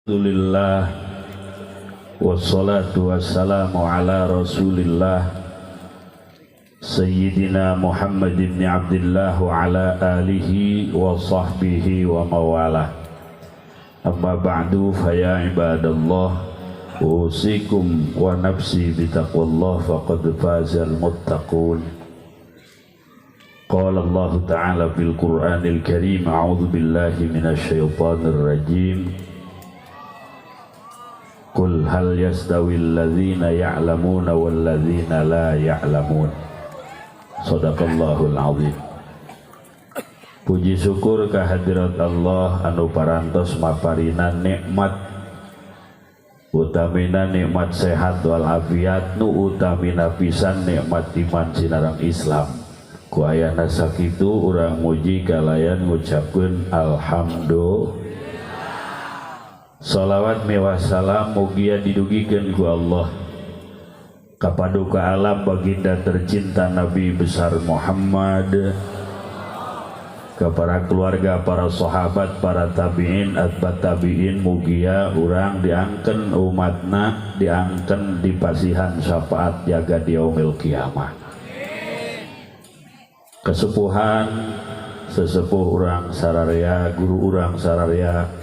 Alhamdulillah wassalatu wassalamu ala rasulillah Sayyidina Muhammad ibn Abdullah wa ala alihi wa sahbihi wa mawalah. Amma ba'du faya ibadallah, usikum wa nafsi bitaqwallah faqad fazal muttaqun. Qala Allah ta'ala fil Qur'anil Karim, a'udzu billahi minasy syaithanir rajim. Qul hal yastawil ladzina ya'lamuna wal ladzina la ya'lamun. Shadaqallahul azim. Puji syukur kehadirat Allah anu parantos maparina nikmat, utamina nikmat sehat wal afiat, nu utamina pisan nikmat iman sinarang Islam. Ku ayana sakitu urang muji kalayan ngucapkeun alhamdulillah. Salawat mewah salam mugia didugikeun ku Allah kapaduka alam baginda tercinta Nabi besar Muhammad, ke para keluarga, para sahabat, para tabi'in, atba tabi'in, mugia urang diangken umatna, diangken di pasihan syafaat jaga di yaumil kiamah. Kesepuhan sesepuh urang sararea, guru urang sararea,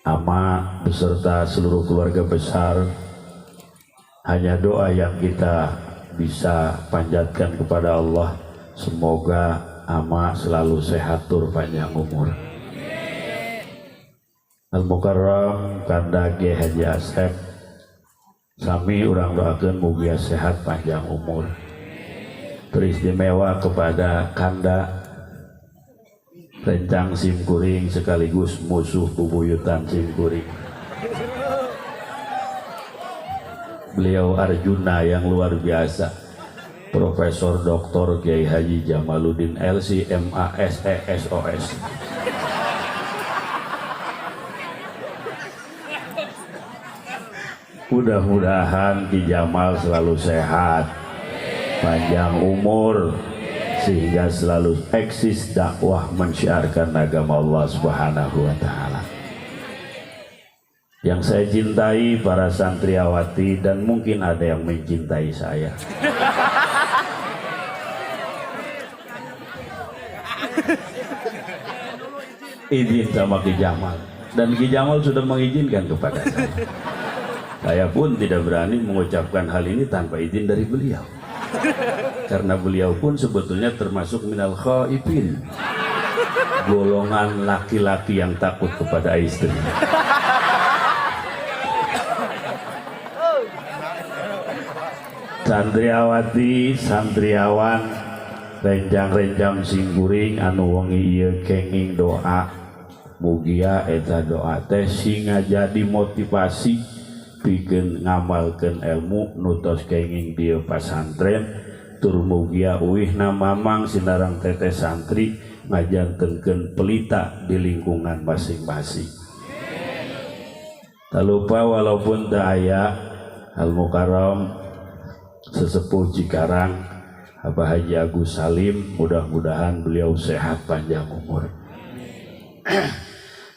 ama beserta seluruh keluarga besar, hanya doa yang kita bisa panjatkan kepada Allah, semoga ama selalu sehat tur panjang umur. Al-Mukarram Kanda G. Haji Asep sami urang doakeun mugia sehat panjang umur. Teristimewa kepada Kanda Rencang Simkuring sekaligus musuh bubuyutan Simkuring. Beliau Arjuna yang luar biasa, Profesor Dr. Kiai Haji Jamaluddin LC MASESOS. Mudah-mudahan Ki Jamal selalu sehat, panjang umur, sehingga selalu eksis dakwah mensyiarkan agama Allah Subhanahu wa Ta'ala. Yang saya cintai para santriawati, dan mungkin ada yang mencintai saya. Izin sama Ki Jamal, dan Ki Jamal sudah mengizinkan kepada saya. Saya pun tidak berani mengucapkan hal ini tanpa izin dari beliau, karena beliau pun sebetulnya termasuk minal khaifin, golongan laki-laki yang takut kepada istri. Santriawati, santriawan, renjang-renjang Simkuring anu wengi ieu kenging doa, mugia eta doa teh singa jadi motivasi pikeun ngamalkeun ilmu nutos kenging dieu pasantren, tur mugia uihna mamang sinarang teteh santri ngajantengkeun pelita di lingkungan masing-masing. Tak lupa walaupun tak aya Al-Mukarram sesepuh Cikarang Abah Haji Agus Salim, mudah-mudahan beliau sehat panjang umur.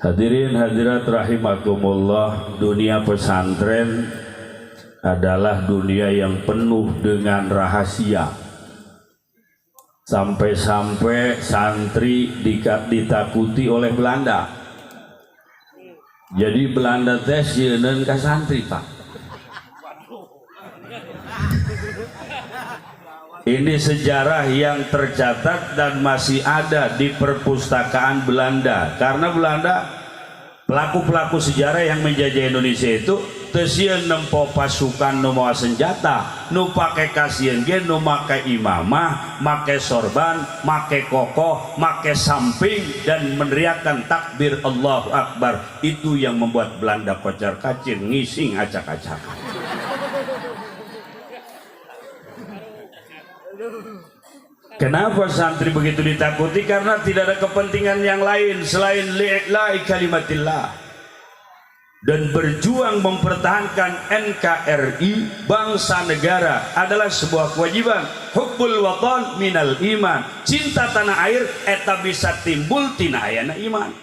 Hadirin hadirat rahimakumullah, dunia pesantren adalah dunia yang penuh dengan rahasia. Sampai-sampai santri ditakuti oleh Belanda. Jadi Belanda teh sieun ka santri, Pak. Ini sejarah yang tercatat dan masih ada di perpustakaan Belanda. Karena Belanda, pelaku-pelaku sejarah yang menjajah Indonesia itu teu sieun nempo pasukan nu mawa senjata, nu pake kasieun ge nu make imamah, make sorban, make kokoh, make samping, dan meneriakkan takbir Allahu Akbar. Itu yang membuat Belanda kocar-kacir, ngising acak-acakan. Kenapa santri begitu ditakuti? Karena tidak ada kepentingan yang lain selain li'ila'i kalimatillah, dan berjuang mempertahankan NKRI, bangsa negara, adalah sebuah kewajiban. Hubbul watan minal iman, cinta tanah air eta bisa timbul tina ayana iman.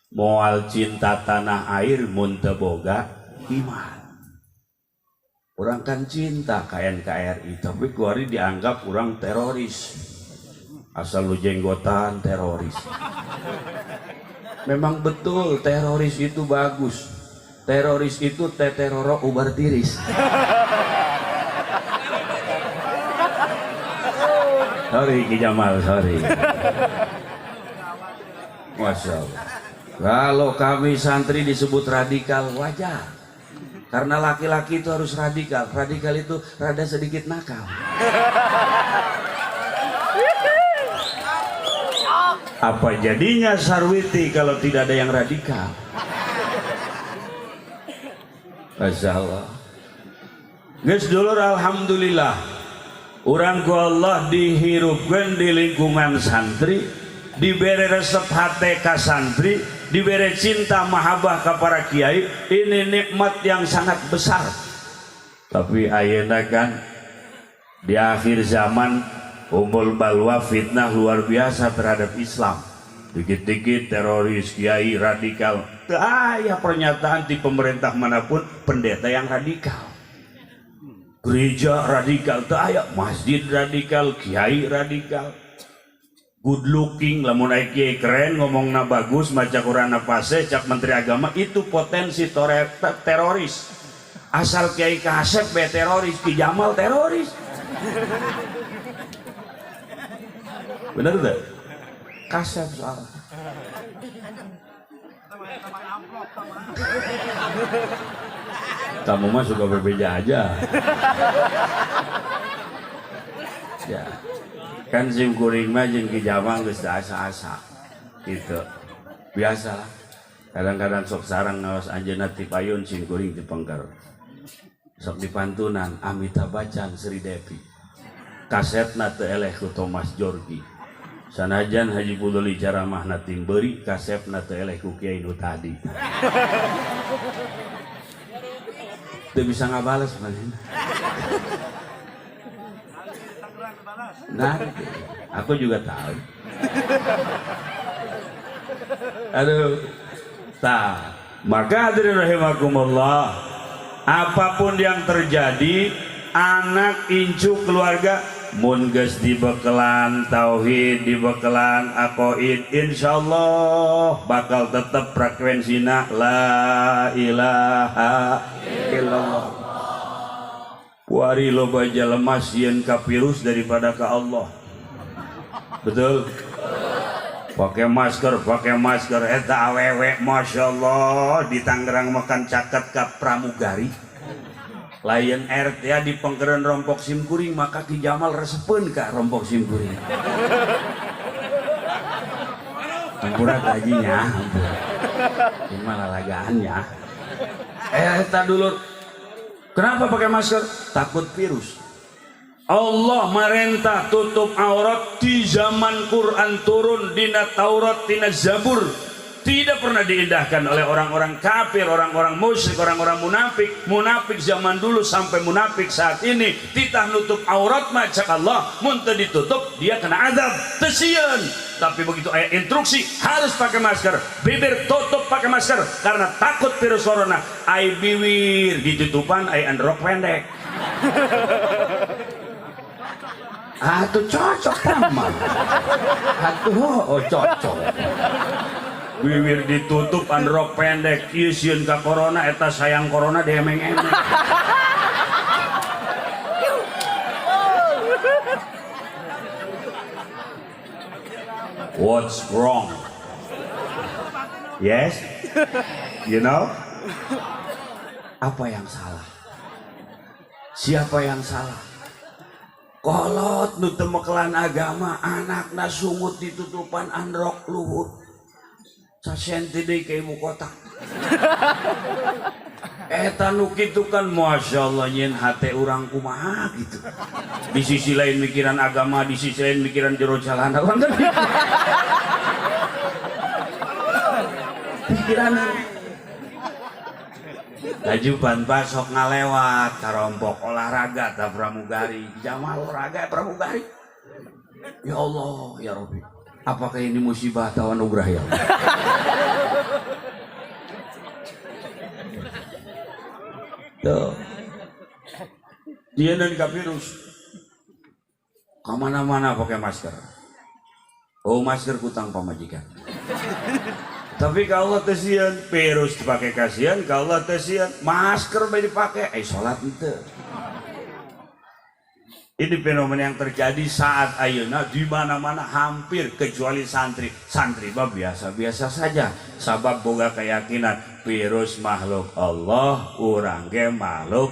moal cinta tanah air mun teu boga iman. Orang kan cinta ka NKRI tapi kuari dianggap orang teroris. Asal lu jenggotan teroris. Memang betul teroris itu bagus. Teroris itu teroro ubar tiris. Sorry Ki Jamal, sorry. Masya Allah. Kalau kami santri disebut radikal wajar. Karena laki-laki itu harus radikal. Radikal itu rada sedikit nakal. Apa jadinya Sarwiti kalau tidak ada yang radikal? Masya Allah. Guys dulur alhamdulillah. Orang ku Allah dihirupkan di lingkungan santri, diberi resep hati ka santri, diberi cinta mahabbah ka para kiai. Ini nikmat yang sangat besar. Tapi ayeuna kan di akhir zaman umbul balwa fitnah luar biasa terhadap Islam. Dikit-dikit teroris, kiai radikal. Ya pernyataan di pemerintah manapun pendeta yang radikal. Gereja radikal, ya masjid radikal, kiai radikal. Good looking, lamun aya kiai keren, ngomongna bagus, maca Quran pase, cak menteri agama itu potensi teroris. Asal kiai Kasep be teroris, Ki Jamal teroris. Benar tidak? Kasep salah. Kamu mah suka berbeda aja. Ya. Kan sim kuring mah jeung Ki Jamal geus asa-asa. Gitu. Biasalah. Kadang-kadang sok sarang ngaos anjeunna ti payun sim kuring ti pengker. Sok dipantunan Amitabh Bachchan Sri Devi. Kasetna teu eleh ku Thomas Jorgi. Sanajan Haji Pudoli caramahna timberi kasepna teu eleh ku Kiai nu tadi. Teu bisa ngabales manehna. Nah, aku juga tahu. Aduh. Maka hadirin rahimakumullah, apapun yang terjadi, anak incu keluarga mun geus dibekelan tauhid, dibekelan aqaid, insyaallah bakal tetap frekuensina la ilaha illallah. Wari loba jalema sieun ka virus daripada ka Allah. Betul? Pakai masker eta awewe masyaallah di Tangerang makan caket ka pramugari. Lion Air ya di pengkeran rompok simkuring maka Ki Jamal resepeun ka rompok simkuring. Ampura gajinya, gimana lagaannya? Eta dulur, kenapa pakai masker? Takut virus. Allah merintah tutup aurat di zaman Quran turun dina Taurat dina Zabur. Tidak pernah diindahkan oleh orang-orang kafir, orang-orang musyrik, orang-orang munafik. Munafik zaman dulu sampai munafik saat ini titah nutup aurat macam Allah, mun teu ditutup dia kena azab tesieun. Tapi begitu ayat instruksi harus pakai masker, bibir tutup pakai masker karena takut virus corona. Ai bibir ditutupan ai androk pendek. Atuh cocok teman. Atuh cocok. Bibir ditutup androk pendek ieu sieun ka corona eta sayang corona demeng-emeng. What's wrong? Yes? You know? Apa yang salah? Siapa yang salah? Kolot nu teu mekelan agama anakna sungut ditutupan androk luhur. Sasenti deui ka ibu kota. Eta nu kitu kan masyaallah nyen hate urang kumaha gitu. Di sisi lain mikiran agama, di sisi lain mikiran jero calana. Pikiran Tajuban pasok ngalewat karompok olahraga ta pramugari Jamal olahraga pramugari. Ya Allah ya Rabbi. apakah ini musibah atau anugerah ya Allah? Tuh. Dia dan virus kemana-mana pakai masker. Oh, masker kutang pamajikan. Tapi kalau tesian virus dipakai kasihan, kalau tesian masker baik dipakai, sholat ente. Ini fenomena yang terjadi saat ayeuna di mana-mana hampir kecuali santri. Santri mah biasa-biasa saja. Sabab boga keyakinan virus makhluk Allah, urang ge makhluk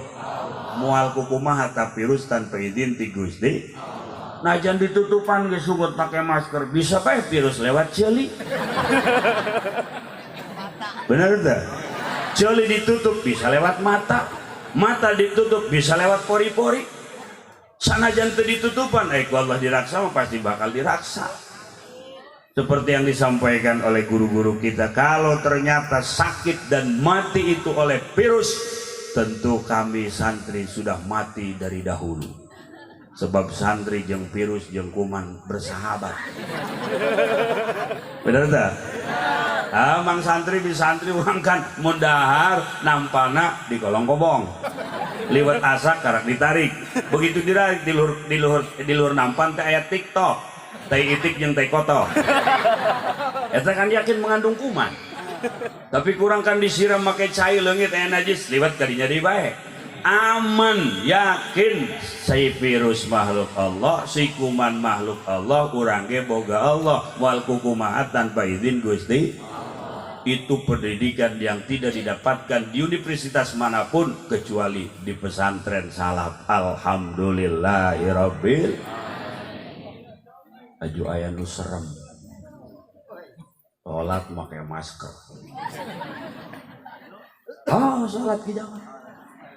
mual kukumaha ta virus tanpa izin ti Gusti. Najan ditutupan ge sugut pakai masker, bisa bae virus lewat ceuli. Benar tak? Ceuli ditutup bisa lewat mata, mata ditutup bisa lewat pori-pori. Sanajan teu ditutupan, Allah diraksa pasti bakal diraksa. Seperti yang disampaikan oleh guru-guru kita, kalau ternyata sakit dan mati itu oleh virus, tentu kami santri sudah mati dari dahulu. Sebab santri jeung virus jeung kuman bersahabat. Benar tak? Mang santri bisa santri orang kan mundahar nampana di kolong kobong. Liwat asak karak ditarik. Begitu ditarik di luhur nampan teh aya TikTok. Tai itik jeung tai koto. Eta kan yakin mengandung kuman. Tapi kurang kan disiram make cai leungit aya najis liwat kadinya deui bae. Aman, yakin si virus makhluk Allah, si kuman makhluk Allah, urang ge boga Allah, wal kukumaha tanpa izin Gusti. Itu pendidikan yang tidak didapatkan di universitas manapun kecuali di pesantren salaf. Alhamdulillahirabbil aju aya nu serem. Salat pakai masker. Oh, salat ki jamaah.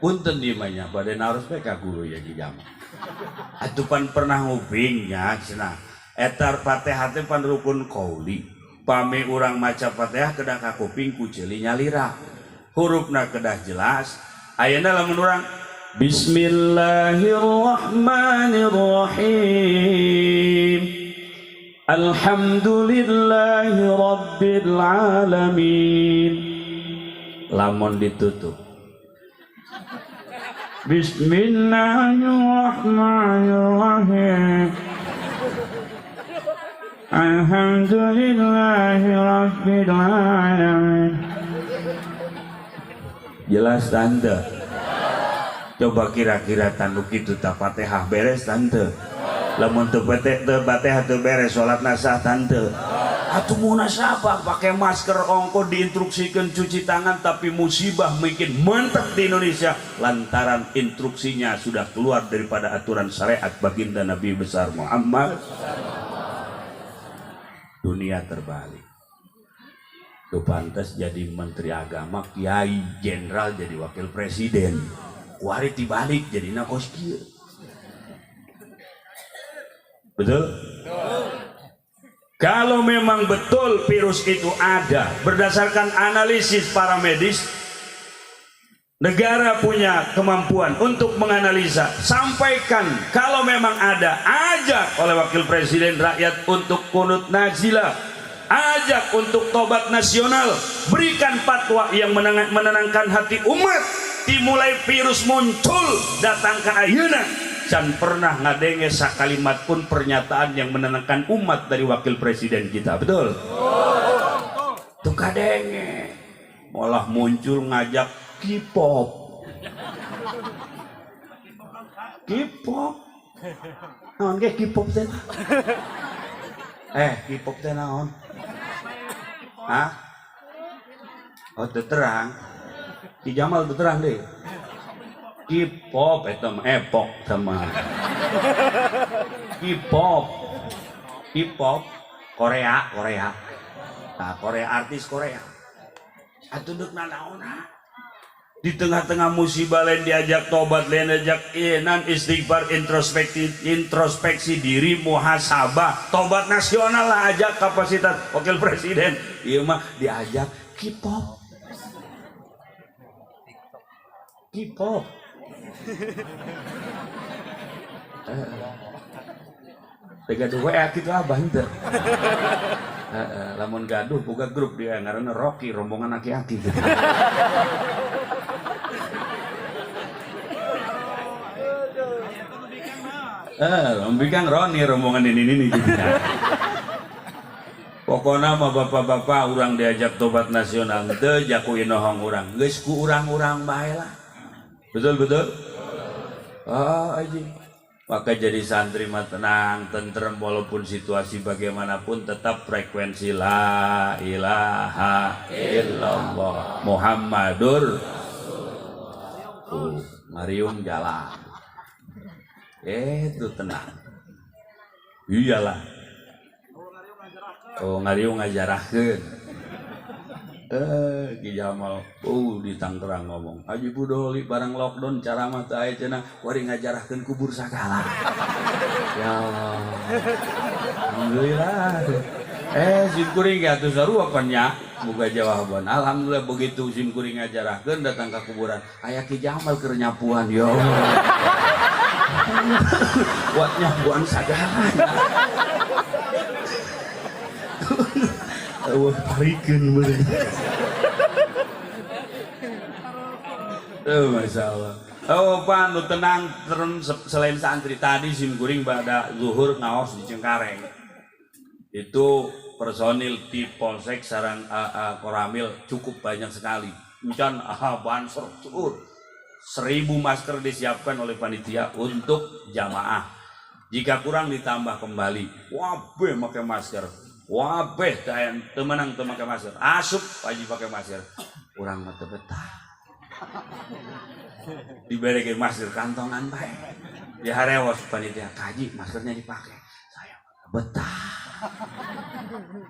Punten di manya bade naros bae ka guru ya ki jamaah. Atupan pernah ngupingnya cenah. Eta Fatihah teh pan rukun qauli. Pami urang maca Fatihah kedah ka kuping ku ceuli nyalira. Hurufna kedah jelas. Ayeuna lamun urang Bismillahirrahmanirrahim. Alhamdulillahi rabbil alamin. Lamun ditutup Bismillahirrahmanirrahim. Alhamdulillahi rabbil alamin. Jelas tante? Coba kira-kira tanduk itu tak Fatihah beres tante? Lamun teu Fatihah teu beres salatna sah tante? Atuh munasabah pakai masker ongko diinstruksikan cuci tangan, tapi musibah mungkin mantap di Indonesia lantaran instruksinya sudah keluar daripada aturan syariat baginda Nabi besar Muhammad. Dunia terbalik. Tuh pantas jadi menteri agama, kiai, jenderal jadi wakil presiden. Kuari dibalik jadi nakoskir. Betul? Kalau memang betul virus itu ada, berdasarkan analisis para medis, negara punya kemampuan untuk menganalisa. Sampaikan kalau memang ada, ajak oleh wakil presiden rakyat untuk kunut nazilah, ajak untuk tobat nasional, berikan fatwa yang menenangkan hati umat. Dimulai virus muncul datang ke ayeuna, can pernah ngadenge sakalimat pun pernyataan yang menenangkan umat dari wakil presiden kita. Betul? Tuh kadenge malah muncul ngajak K-pop. K-pop naon ge K-pop teh? K-pop teh naon? Hah? Oh, teu terang. Ki Jamal teu terang deh. K-pop eta mah epok sama. K-pop. K-pop Korea. Nah, Korea artis Korea. Atundukna naonna? Di tengah-tengah musibah lain diajak tobat, lain diajak iman, istighfar, introspeksi diri, muhasabah, tobat nasional lah ajak kapasitas wakil presiden. Ieu mah diajak K-pop. K-pop. gaduh WA gitu abah henteu. Lamun gaduh boga grup dia ngaranna Rocky rombongan aki-aki gitu. Rombongan Roni rombongan ini gitu. Pokoknya mah bapak-bapak urang diajak tobat nasional teu jaku inohong urang geus ku urang-urang bae lah. Betul. Aja. Maka jadi santri mah tenang, tentrem walaupun situasi bagaimanapun tetap frekuensi la ilaha illallah Muhammadur ngariung jalan. Itu tenang. Iyalah. Ngariung ngajarahkeun. Ki Jamal di Tangerang ngomong Haji Budoli barang lockdown cara mata aya cenah wari ngajarahkeun kubur sagala. Ya Allah. Alhamdulillah. Simkuring atuh sarua nya boga jawaban. Alhamdulillah begitu simkuring ngajarahkeun datang ka kuburan aya Ki Jamal keur nyapuan ya Allah. Buat nyapuan sagala. Wah, parikeun bener. Masya Allah. Pak, nu tenang terus selain santri tadi simkuring pada zuhur ngaos di Cengkareng. Itu personil di Polsek sareng Koramil cukup banyak sekali. Encan bansor zuhur. 1000 masker disiapkan oleh panitia untuk jamaah. Jika kurang ditambah kembali. Wabeh pakai masker. Wabeh temenang pakai masker. Asup wajib pakai masker. Kurang mata betah. Diberikan masker kantongan baik. Di harewas panitia kaji maskernya dipakai. Saya betah.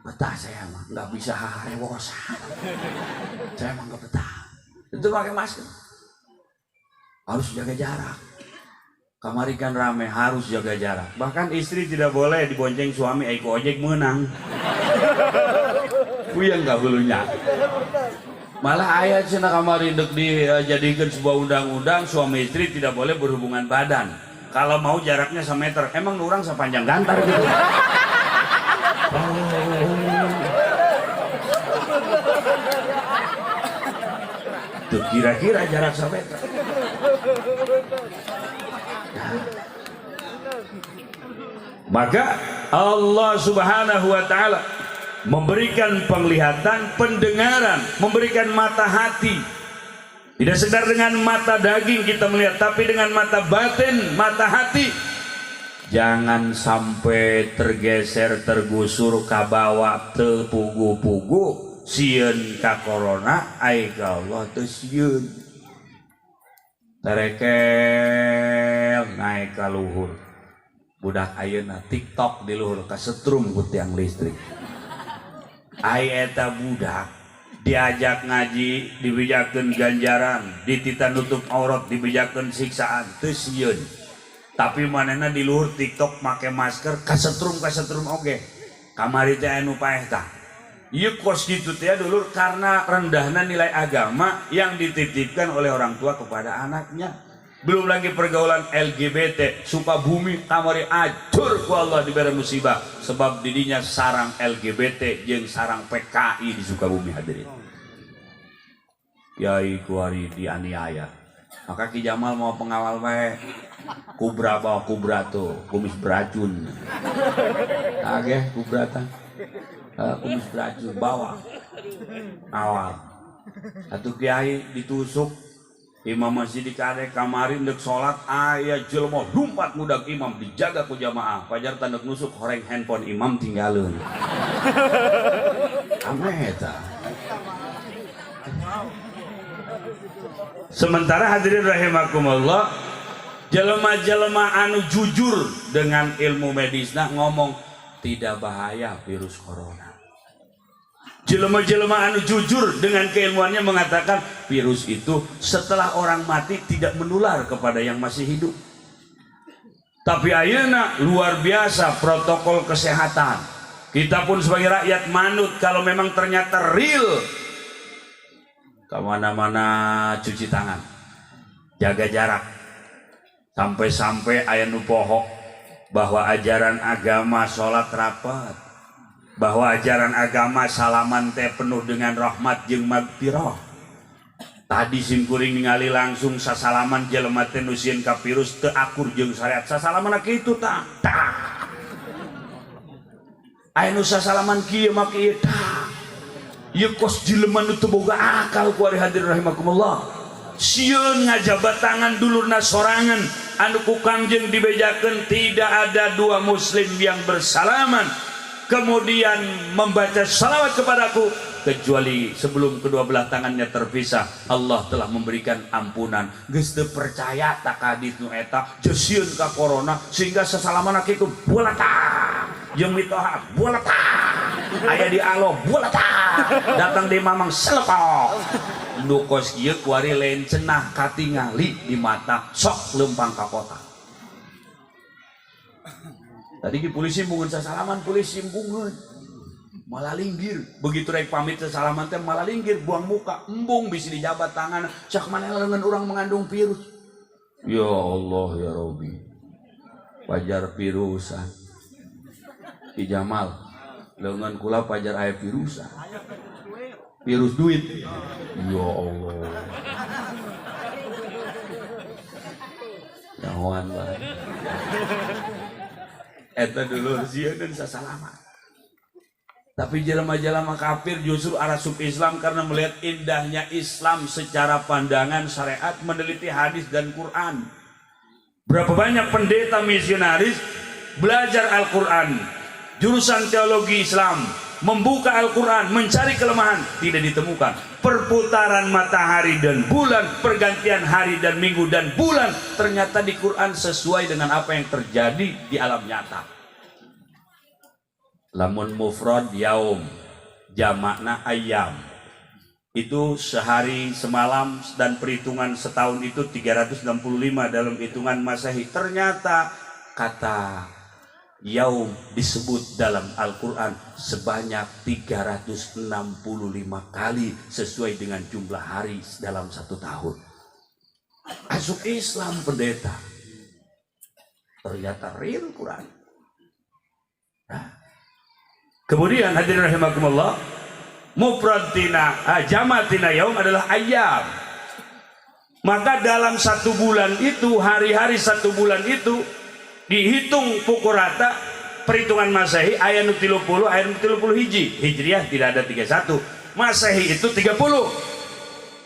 Betah saya mah nggak bisa harewas. Saya mah nggak betah. Itu pakai masker. Harus jaga jarak. Kamari kan rame harus jaga jarak. Bahkan istri tidak boleh dibonceng suami aiko ojek menang. Puyeng gak bulunya. Malah ayat cenah kamari dek dijadikan sebuah undang-undang suami istri tidak boleh berhubungan badan. Kalau mau jaraknya 1 meter. Emang orang sepanjang gantar gitu. Tuh kira-kira jarak 1 meter. Maka Allah Subhanahu wa Ta'ala memberikan penglihatan, pendengaran, memberikan mata hati. Tidak sekedar dengan mata daging kita melihat, tapi dengan mata batin, mata hati. Jangan sampai tergeser, tergusur, kabawa, tepugu-pugu, sieun ka corona, ai ka Allah teu sieun. Terekel naik ka luhur. Budak ayeuna TikTok di luhur kasetrum ku tiang listrik. Ai eta budak diajak ngaji dibijakeun ganjaran, ditita nutup aurat dibijakeun siksaan, teu sieun. Tapi manehna di luhur TikTok make masker kasetrum oge. Kamari teh anu paeh tah. Ieu kos kitu teh dulur karena rendahna nilai agama yang dititipkan oleh orang tua kepada anaknya. Belum lagi pergaulan LGBT, Sukabumi kamari acur ku Allah diberi musibah sebab didinya sarang LGBT jeung sarang PKI di Sukabumi hadirin. Yai kuari dianiaya. Maka Ki Jamal mau pengawal bae. Kubra bawa kubra tuh, kumis beracun. Ageh kubra tah. Kumis beracun bawa. Awal. Satu kiai ditusuk. Imam masjid dikade kamari ndek salat aya jelema lumpat mudag imam dijaga ku jamaah pajar tanduk nusuk horeng handphone imam tinggalin. Ameh eta. Sementara hadirin rahimakumullah, jelema-jelema anu jujur dengan ilmu medisna ngomong tidak bahaya virus corona. Jelema-jelema anu jujur dengan keilmuannya mengatakan virus itu setelah orang mati tidak menular kepada yang masih hidup. Tapi ayeuna luar biasa protokol kesehatan. Kita pun sebagai rakyat manut kalau memang ternyata real. Kemana-mana cuci tangan, jaga jarak. Sampai-sampai aya nu poho bahwa ajaran agama sholat rapat, bahwa ajaran agama salaman teh penuh dengan rahmat jeung magfirah. Tadi simkuring ningali langsung sasalaman jelema teh nu sieun ka virus teu akur jeung syariat. Sasalaman kitu tah. Aya nu sasalaman kieu mah kieu tah. Ieu kos jelema nu teu boga akal ku ari hadirin rahimakumullah. Sieun ngajabat tangan dulurna sorangan anu ku Kangjeng dibejakeun tidak ada dua muslim yang bersalaman kemudian membaca salawat kepadaku kecuali sebelum kedua belah tangannya terpisah Allah telah memberikan ampunan. Geus teu percaya tak hadis nu eta jeusieun ka corona sehingga sasalaman kitu bulatah jeung mitoha bulatah aya di alo bulatah datang di mamang selepok nu kos kieu kuari lain cenah katingali di mata sok lempang ka kota. Tadi ki polisi mungun sasalaman polisi mbungeun malah linggir begitu rek pamit sasalaman teh malah linggir buang muka embung bisi dijabat tangan sak maneh leungeun urang mengandung virus. Ya Allah ya Rabbi pajar virusan Ki Jamal leungeun kula pajar aya virusan virus duit. Ya Allah nyahoan bae eta dulu sieun sasalaman. Tapi jelema-jelema kafir justru arasup Islam karena melihat indahnya Islam secara pandangan syariat, meneliti hadis dan Quran. Berapa banyak pendeta misionaris belajar Al-Quran, jurusan teologi Islam, membuka Al-Quran, mencari kelemahan, tidak ditemukan. Perputaran matahari dan bulan, pergantian hari dan minggu dan bulan, ternyata di Quran sesuai dengan apa yang terjadi di alam nyata. Lamun mufrad yaum, jamakna ayam, itu sehari semalam dan perhitungan setahun itu 365 dalam hitungan Masehi. Ternyata kata yaum disebut dalam Al-Quran sebanyak 365 kali sesuai dengan jumlah hari dalam satu tahun. Masuk Islam pendeta, ternyata real Quran. Kemudian hadirin rahimakumullah, mufrad tina jamak tina yaum adalah ayam. Maka dalam satu bulan itu, hari-hari satu bulan itu dihitung pukul rata perhitungan Masehi aya nu 30 aya nu 30 hiji. Hijriah tidak ada 31. Masehi itu 30.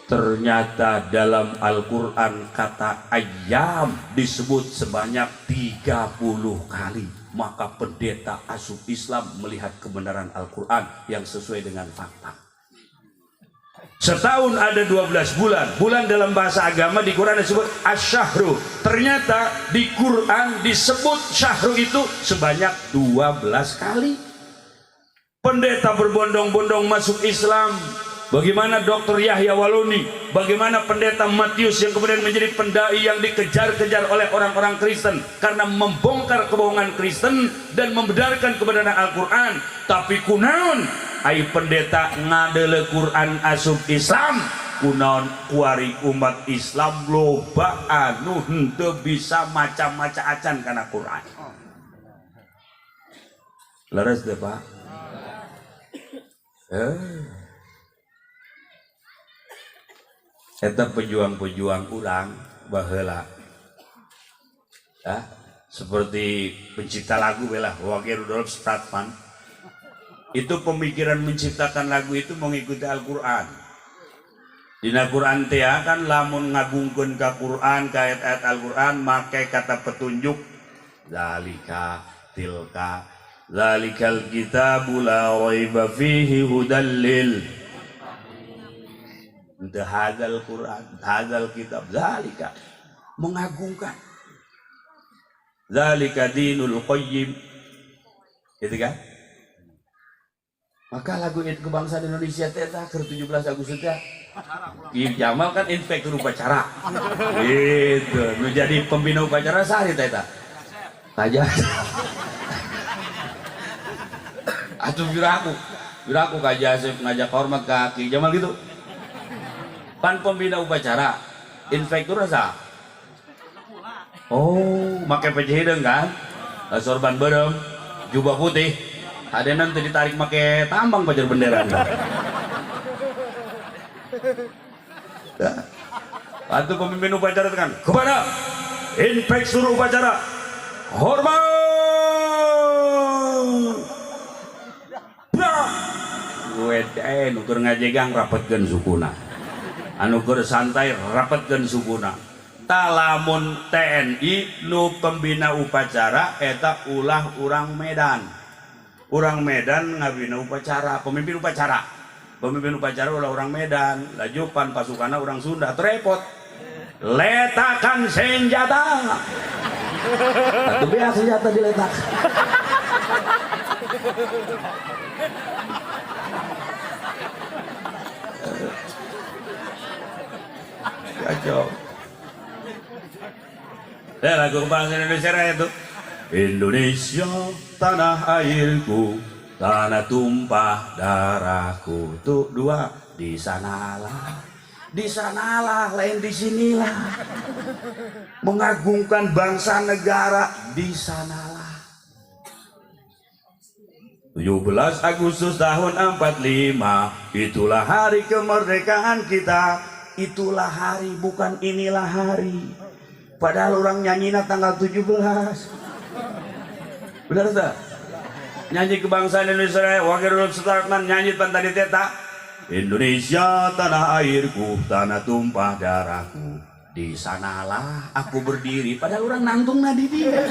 Ternyata dalam Al-Qur'an kata ayam disebut sebanyak 30 kali. Maka pendeta asup Islam melihat kebenaran Al-Quran yang sesuai dengan fakta. Setahun ada 12 bulan. Bulan dalam bahasa agama di Quran disebut asyahru. Ternyata di Quran disebut syahru itu sebanyak 12 kali. Pendeta berbondong-bondong masuk Islam. Bagaimana Dr. Yahya Waluni, bagaimana pendeta Matius yang kemudian menjadi pendai yang dikejar-kejar oleh orang-orang Kristen karena membongkar kebohongan Kristen dan membenarkan kebenaran Al-Quran. Tapi kunaon ai pendeta ngadele Quran asup Islam, kunaon kuari umat Islam loba anu henteu bisa maca-maca acan kana Quran. Leres deh Pak. Eta pejuang-pejuang kurang baheula ya, seperti pencipta lagu belah Wage Rudolf Stratman itu pemikiran menciptakan lagu itu mengikuti Al-Quran. Dina Quran teh kan lamun ngagungkeun ka Quran ka ayat-ayat Al-Quran make kata petunjuk zalika tilka zalikal kitabu la raiba fihi hudal lil hadal Quran, hadal kitab, zalika mengagungkan, zalika dinul qayyim, gitu kan? Maka lagu itu kebangsaan Indonesia teta ke 17 Agustus teh, Ki Jamal kan inspektur upacara, gitu, menjadi pembina upacara sehari teta, aja, atuh biraku kaja ngajak hormat ke Ki Jamal gitu. Pan pembina upacara, inspektur rasa. Oh, make peci hidung kan? sorban berem, jubah putih, ada nanti ditarik pakai tambang pajar bendera. Atau pemimpin upacara tekan kepada inspektur upacara hormat. Nuker ngajegang rapatkan sukuna, anuker santai rapatkan sukuna. Talamun TNI nu pembina upacara eta ulah urang Medan. Urang Medan ngabina upacara, pemimpin upacara. Pemimpin upacara ulah orang Medan, lajupan pasukanna orang Sunda terepot. Letakkan senjata. Satu biasa senjata diletak. Kacau. Lagu bahasa Indonesia itu Indonesia tanah airku, tanah tumpah darahku. Tuh dua, di sanalah lain di sinilah, mengagungkan bangsa negara di sanalah. 17 Agustus tahun 45, itulah hari kemerdekaan kita. Itulah hari, bukan inilah hari. Padahal orang nyanyinya tanggal 17. Benar tak? Nyanyi kebangsaan Indonesia, Wakil Sutarman nyanyi tadi teta. Indonesia tanah airku, tanah tumpah darahku. Di sanalah aku berdiri. Padahal orang nangtung nadi dia.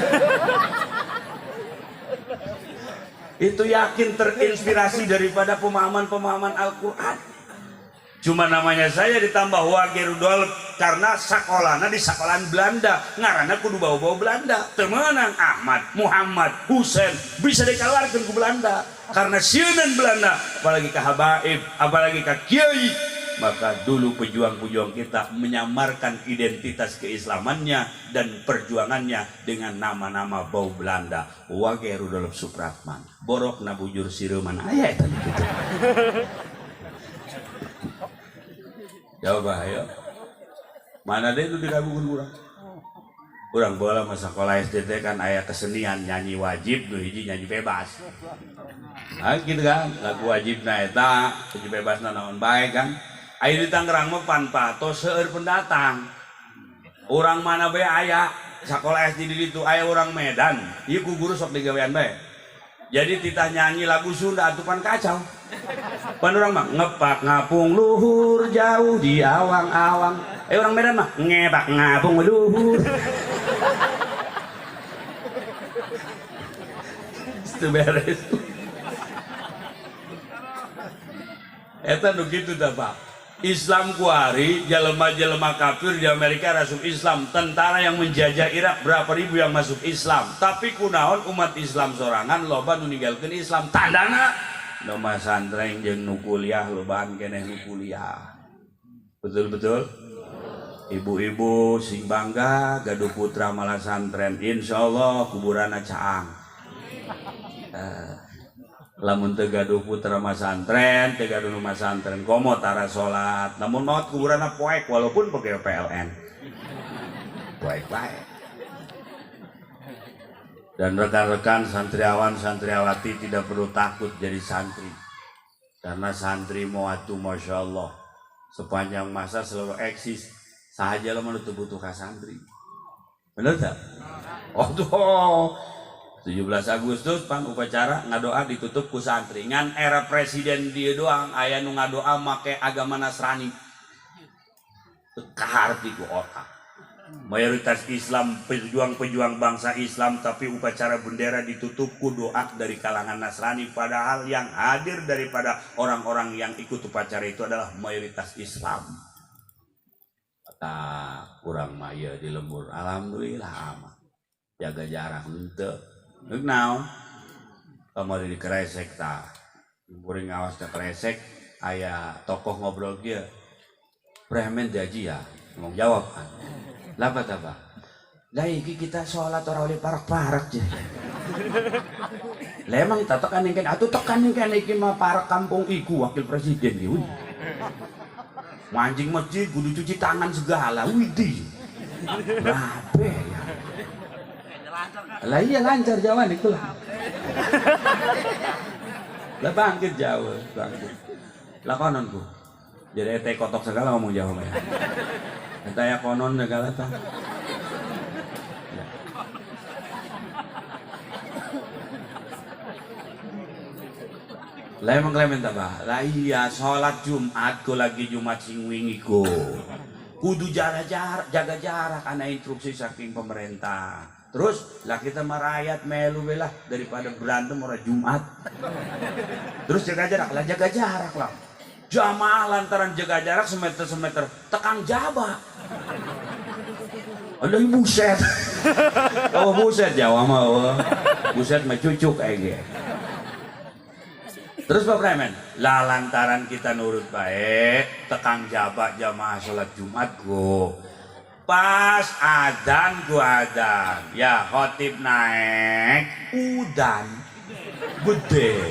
Itu yakin terinspirasi daripada pemahaman-pemahaman Al-Quran. Cuma namanya saya ditambah Wage Rudolf karena sekolahnya di sekolahan Belanda, ngaranna kudu bawa-bawa Belanda. Temenang Ahmad, Muhammad, Husein bisa dikeluarkan ke Belanda karena sieunan Belanda, apalagi ke Habaib, apalagi ke Kiai. Maka dulu pejuang-pejuang kita menyamarkan identitas keislamannya dan perjuangannya dengan nama-nama bau Belanda. Wage Rudolf Supratman, borok na bujur siruman aya eta kitu. Coba ayo. Mana deh itu digabungkan kurang? Kurang bola masa sekolah SDT kan aya kesenian nyanyi wajib nu hiji nyanyi bebas. Nah gitu kan, lagu wajibna eta, nyanyi bebasna naon bae kan. Aya di Tangerang mah pan patos seueur pendatang. Urang mana bae aya sekolah SD di ditu aya urang Medan, ieu ku guru sok digawean bae. Jadi titah nyanyi lagu Sunda atuh pan kacau. Pan orang mah ngepak ngapung luhur jauh di awang-awang. Orang Medan mah ngepak ngapung luhur. Itu beres. Eta nu kitu tah Pak. Islam kuari jelema-jelema kafir di Amerika masuk Islam, tentara yang menjajah Irak berapa ribu yang masuk Islam, tapi kunaon umat Islam sorangan loba nu ninggalkeun Islam tandana nama santren jeung nu kuliah lobaan keneh nu kuliah. Betul-betul ibu-ibu sing bangga gaduh putra malah santren, insyaallah kuburanna caang. Lamun teu gaduh putra mah santren, teu gaduh mah santren komo tara salat, namun maot kuburanna poek walaupun pakai PLN. Poek bae. Dan rekan-rekan santriawan santriawati tidak perlu takut jadi santri. Karena santri moatu Masya Allah sepanjang masa selalu eksis. Sahaja lo menutup butuh ka santri. Bener tak? Oh tuh 17 Agustus pan upacara ngadoa ditutup ku santri. Ngan era presiden dia doang aya nu ngadoa make agama Nasrani. Kaharti ku otak. Mayoritas Islam, pejuang-pejuang bangsa Islam, tapi upacara bendera ditutup ku doa dari kalangan Nasrani, padahal yang hadir daripada orang-orang yang ikut upacara itu adalah mayoritas Islam. Kata kurang maya di lembur, alhamdulillah aman. Jaga jarak henteu. Neuk naon? Kamari di kresek tah. Kuring ngawas ka kresek aya tokoh ngobrol kieu. Premen diaji ya, ngomong jawab kan. Lapa tapa? Lah iki kita sholat ora oleh parak-parak je. Lah emang tekan engken atuh tekan engken iki mah parak kampung iku wakil presiden ieu. Mancing masjid kudu cuci tangan segala. Widih. Rabe ya. Lah iya lancar Jawa itu lah. Lah bangkit Jawa, bangkit. Lah kononku. Jadi ete kotok segala ngomong Jawa mah. Eta ya konon segala tah. Lah emang klemen tak bah? Lah iya sholat Jumat ku lagi Jumat sing wingi ku. Kudu jaga jarak ana instruksi saking pemerintah. Terus lah kita merayat melu belah daripada berantem orang Jumat. Terus jaga jarak lah. Jamaah lantaran jaga jarak semeter tekang jaba. Ada buset. Oh buset Jawa mah. Buset mah cucuk kayak gitu. Terus Pak Premen, lah lantaran kita nurut baik, tekang jaba jamaah sholat Jumat go. Pas adzan gua adzan, ya khotib naik, udan gede.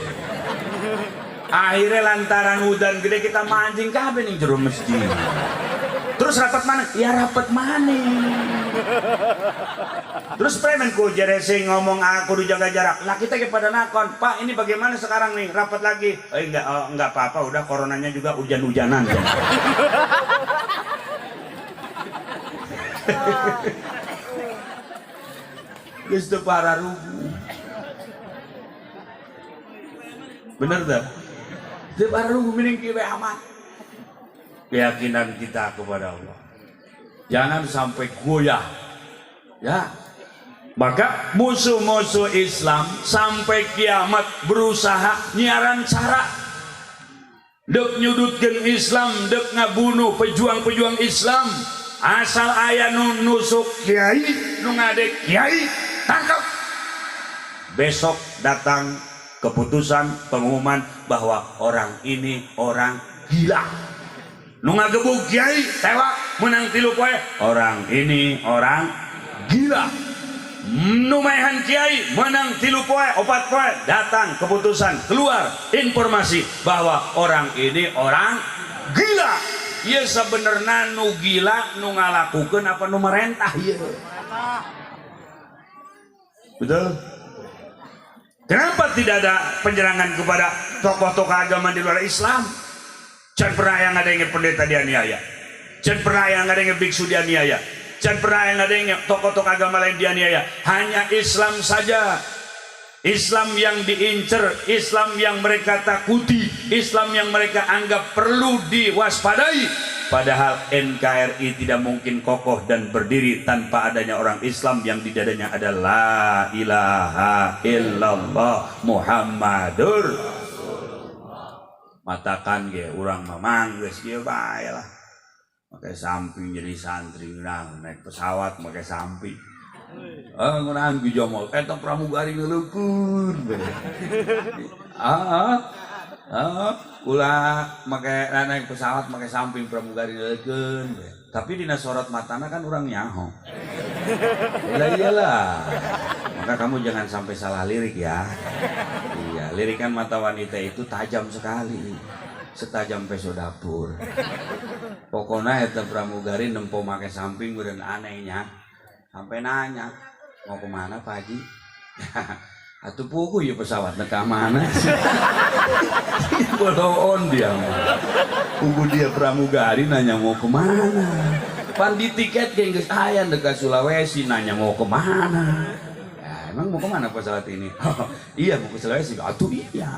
Akhirnya lantaran udan gede kita mancing kabeh ning jero masjid. Terus rapat mana? Ya rapat mana? Terus premen ku jeresi ngomong aku jaga jarak. Lah kita kepada nakon, Pak ini bagaimana sekarang nih rapat lagi? Enggak apa-apa, udah coronanya juga hujan-hujanan. Geus teu para rugu. Bener dah. Teu para rugu mending kieu amat. Keyakinan kita kepada Allah. Jangan sampai goyah. Ya. Maka musuh-musuh Islam sampai kiamat berusaha nyiaran cara dek nyudutkeun Islam, dek ngabunuh pejuang-pejuang Islam. Asal aya nu nusuk kiai, nu ngadek kiai, tangkap. Besok datang keputusan pengumuman bahwa orang ini orang gila. Nu ngagebug kiai, tewak menang 3 poe. Orang ini orang gila. Nu maehan kiai menang 3 poe, 4 poe. Datang keputusan, keluar informasi bahwa orang ini orang gila. Ya sebenarnya nu gila nu ngalakukeun apa nu merentah ya. Betul? Kenapa tidak ada penyerangan kepada tokoh-tokoh agama di luar Islam? Jangan pernah yang ada yang pendeta dianiaya. Jangan pernah yang ada yang biksu dianiaya. Jangan pernah yang ada yang tokoh-tokoh agama lain dianiaya. Hanya Islam saja. Islam yang diincer, Islam yang mereka takuti, Islam yang mereka anggap perlu diwaspadai. Padahal NKRI tidak mungkin kokoh dan berdiri tanpa adanya orang Islam yang di dadanya ada la ilaha illallah Muhammadur. Matakan ge urang mamang geus kieu bae lah. Make samping jadi santri naik pesawat make samping. Ngeunaan ki jomol eta pramugari ngeuleukeun be. Ulah make naik pesawat make samping pramugari ngeuleukeun be. Tapi dina sorot matana kan urang nyaho. Iyalah. Maka kamu jangan sampai salah lirik ya. Iya, lirikan mata wanita itu tajam sekali. Setajam peso dapur. Pokoknya eta pramugari nempo make samping beureun anehnya. Sampai nanya, mau kemana Pak Haji? Atuh pugu ya pesawat neka mana? Boloon dia mah. Pugu dia pramugari nanya mau kemana? Pan di tiket ge geus aya neka Sulawesi nanya mau kemana? Ya, emang mau kemana pesawat ini? Iya mau ke Sulawesi. Atuh iya.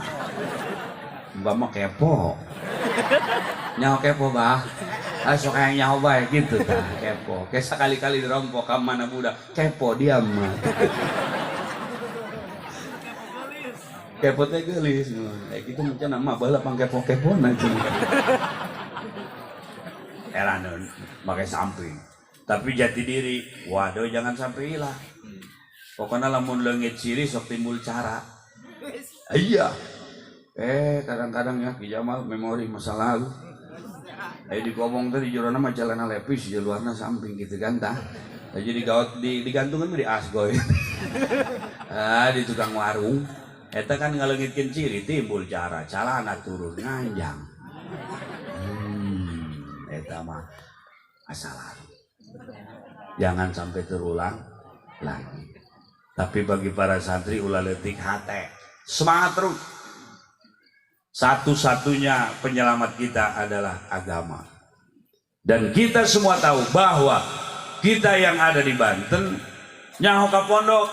Mbak mah kepo. Nyaho kepo bah. Sok yang nyaho bae gitu tah kepo. Kayak sekali-kali dirompok ka mana budak kepo dia mah. Kepo teh geulis. Kayak gitu macam nama baheula pang kepo-kepona cenah. Elaneun make samping. Tapi jati diri, waduh jangan sampai hilang. Pokoknya lamun leungit ciri sok timbul cara. Iya. Kadang-kadang ya Ki Jamal memori masa lalu. Digomong tadi jorona mah jalana lepis di luarna samping gitu kan tah. Jadi digantungan di asgoy. Di tukang warung. Eta kan ngaleungitkeun ciri timbul cara calana turun nganjang. Eta mah asa lalu. Jangan sampai terulang lagi. Tapi bagi para santri ulah leutik hate, semangat terus. Satu-satunya penyelamat kita adalah agama. Dan kita semua tahu bahwa kita yang ada di Banten, nyaho ka pondok,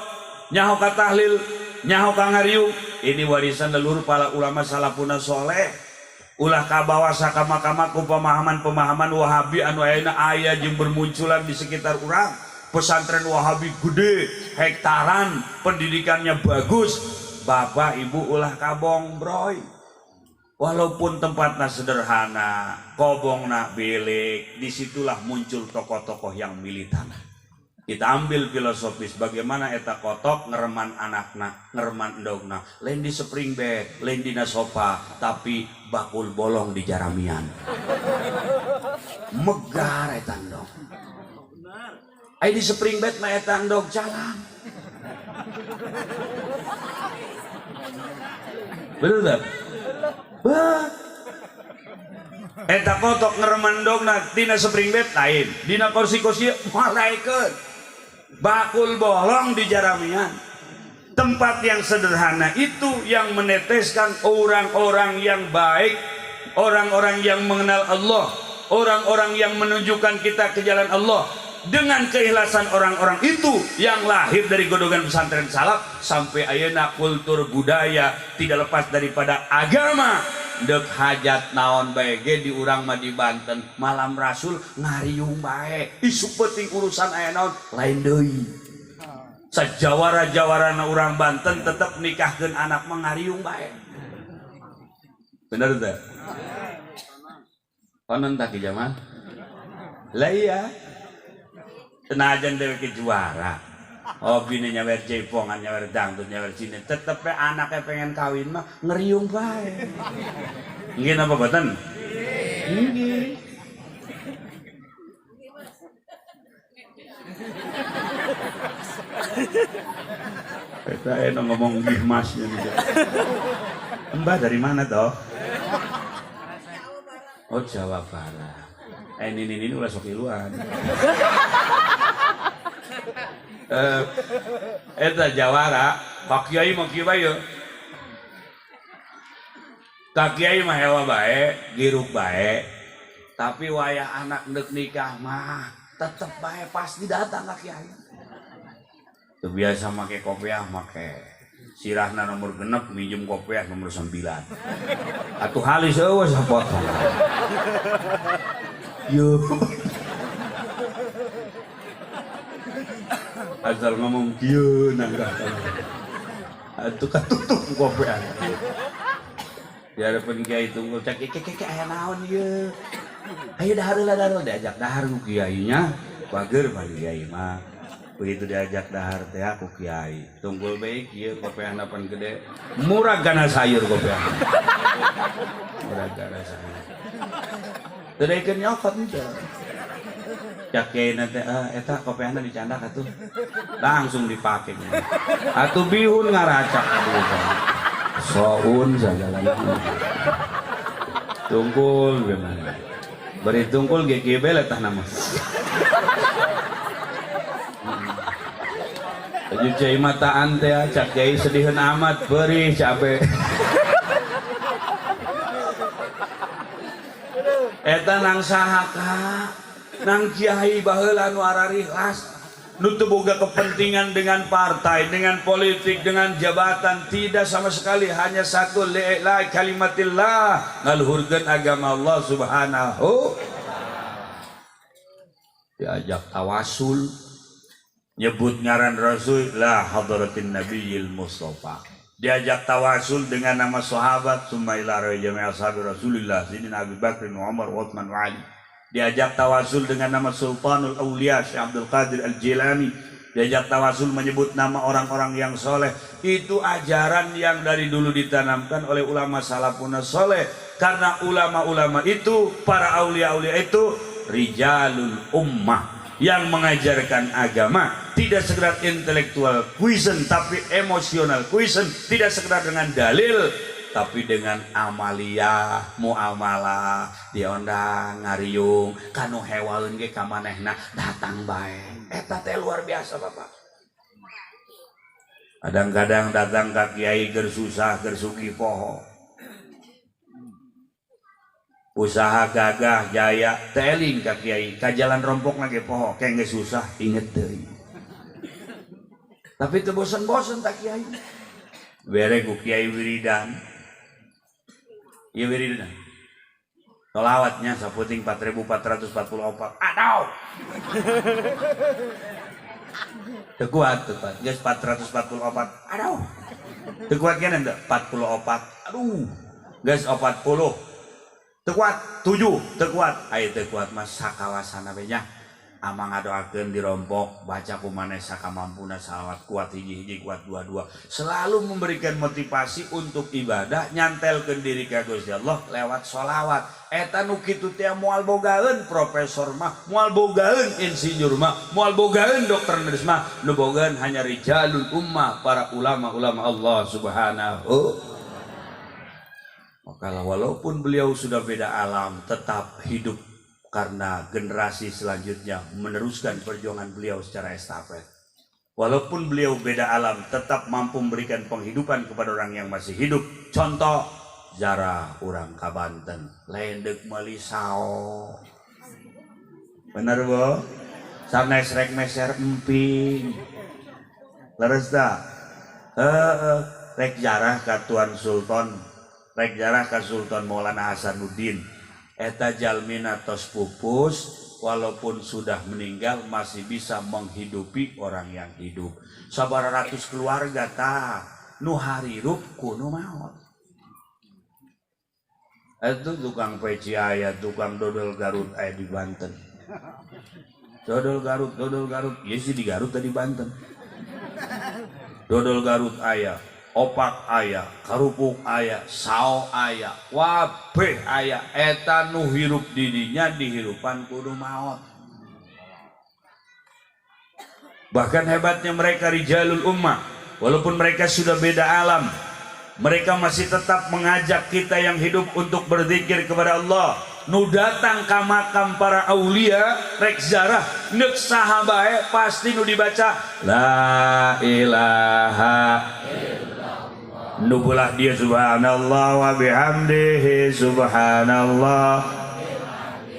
nyaho ka tahlil, nyaho ka ngariung, ini warisan leluhur para ulama salafuna soleh. Ulah kabawa sakama-kama ku pemahaman-pemahaman Wahabi anu ayeuna aya jeung bermunculan di sekitar urang. Pesantren Wahabi gede, hektaran, pendidikannya bagus. Bapak ibu ulah kabong broy. Walaupun tempatnya sederhana, kobongna bilik, disitulah muncul tokoh-tokoh yang militan. Kita ambil filosofis bagaimana eta kotok ngereman anakna, ngereman endogna, lain di spring bed, lain di nasofa, tapi bakul bolong di jaramian. Megar eta endog. Ai di spring bed mah eta endog jalan. Bener tak? Eta kotok ngereman endogna tina spring bed lain, dina kursi-kursi malaikeun. Bakul bolong di jaramian. Tempat yang sederhana itu yang meneteskan orang-orang yang baik, orang-orang yang mengenal Allah, orang-orang yang menunjukkan kita ke jalan Allah. Dengan keikhlasan orang-orang itu yang lahir dari godongan pesantren salaf sampai ayeuna kultur budaya tidak lepas daripada agama. Dek hajat naon bae ge di urang mah di Banten malam rasul ngariung bae isu penting urusan aya naon lain deui. Sajawara-jawarana urang Banten tetep nikahkeun anak mah ngariung bae. Bener teh? Onon tak Jamal? Lah iya. Tenajan dewek juara. Oh bini nyawer jaipongan, nyawer dangdut, nyawer sini. Tetep anaknya pengen kawin mah ngeriung bae. Nggih napa boten? Nggih. Kita enak ngomong nggih masnya nih. Mbah dari mana toh? Oh Jawa Barat. Ini ulah sok iluan. Eta jawara, Pak Kiai mah kieu bae. Kak Kiai mah hewa bae, giruk bae. Tapi wayah anak neuk nikah mah tetep bae pasti datang Kak Kiai. Teu biasa make kopiah make sirahna nomor 6 minjem kopiah nomor 9. Atuh halis eueuh sapotong. Yo. Asal ngomong kieu nangga. Atuh katutup kopiah. Di hadapan kiai tunggul cek kek aya naon ieu. Ayo dahar diajak dahar ku kiainya. Bager bari kiai mah. Begitu diajak dahar teh aku kiai. Tunggul bae kieu kopiahna pan gede. Murah gana sayur kopiah. Murah gana sayur. Teurekeun nyokot teh. Cak kiai nanti eta kopiahna dicandak atuh. Langsung dipake. Atuh bihun ngaracak atuh. Soun segala tungkul gimana beri tungkul GGB letah nama baju cai mata ante cak cai sedihan amat beri cabe eta nang sahaka nang kiai baheula nu ararihlas nu teu boga kepentingan dengan partai, dengan politik, dengan jabatan, tidak sama sekali, hanya satu la kalimatillah, ngaluhurkeun agama Allah Subhanahu. Diajak tawasul, nyebut ngaran Rasul la hadratin nabiyil mustafa. Diajak tawasul dengan nama sahabat, summa ila jami' ashabi Rasulillah, Sayyidina Abu Bakr, Umar, Utsman, wa Ali. Diajak tawasul dengan nama Sultanul Aulia Syekh Abdul Qadir Al-Jilani. Diajak tawasul menyebut nama orang-orang yang soleh. Itu ajaran yang dari dulu ditanamkan oleh ulama salafun soleh. Karena ulama-ulama itu, para aulia-aulia itu rijalul ummah yang mengajarkan agama. Tidak sekedar intelektual kuisen, tapi emosional kuisen. Tidak sekedar dengan dalil, tapi dengan amalia, muamalah, diondang, ngariung, kanu hewaeun ge ka manehna datang bae. Eta teh luar biasa Bapak. Kadang-kadang datang ke kiai gersusah gersugi poho. Usaha gagah jaya teling ke kiai ka jalan rompok lagi poho kayak nggak susah inget deh. Tapi itu bosan-bosan tak kiai. Bere ku kiai wiridan. Iya wiridan. Tolawatnya saputing 4.444. Aduh. Tekuat, guys 444. Aduh. Tekuat kan enggak? 44. Aduh. Guys 40. Tekuat 7. Tekuat. Ayo tekuat mas sakawasana benya. Amang ngadoakeun dirompok baca kumaneh sakamampuna salawat kuat hiji-hiji kuat dua-dua. Selalu memberikan motivasi untuk ibadah nyantelkeun diri ka Gusti Allah lewat sholawat. Eta nu kitu teh moal bogaeun profesor mah, moal bogaeun insinyur mah, moal bogaeun dokter nurse mah, nu bogaeun hanya rijalul ummah, para ulama-ulama Allah Subhanahu. Maka walaupun beliau sudah beda alam tetap hidup karena generasi selanjutnya meneruskan perjuangan beliau secara estafet. Walaupun beliau beda alam tetap mampu memberikan penghidupan kepada orang yang masih hidup. Contoh Zara orang ka Banten lendek melisao. Bener bo? Sanes rek meser emping. Leres dah. Rek jarah ka Tuan Sultan. Rek jarah ka Sultan Maulana Hasanuddin. Eta jalmina tos pupus walaupun sudah meninggal masih bisa menghidupi orang yang hidup. Sabaratus ratus keluarga ta nu harirup kuno maot. Itu tukang peci aya, tukang dodol Garut aya di Banten. Dodol Garut, ya sih di Garut tadi Banten. Dodol Garut aya, opak aya, karupuk aya, sao aya, wabeh aya. Eta nu hirup didinya dihirupan kudu maot. Bahkan hebatnya mereka rijalul ummah, walaupun mereka sudah beda alam, mereka masih tetap mengajak kita yang hidup untuk berzikir kepada Allah. Nu datang ka makam para aulia rek zarah neuk saha bae pasti nu dibaca la ilaha illallah. Nu bulah dia subhanallah wa bihamdihi subhanallah.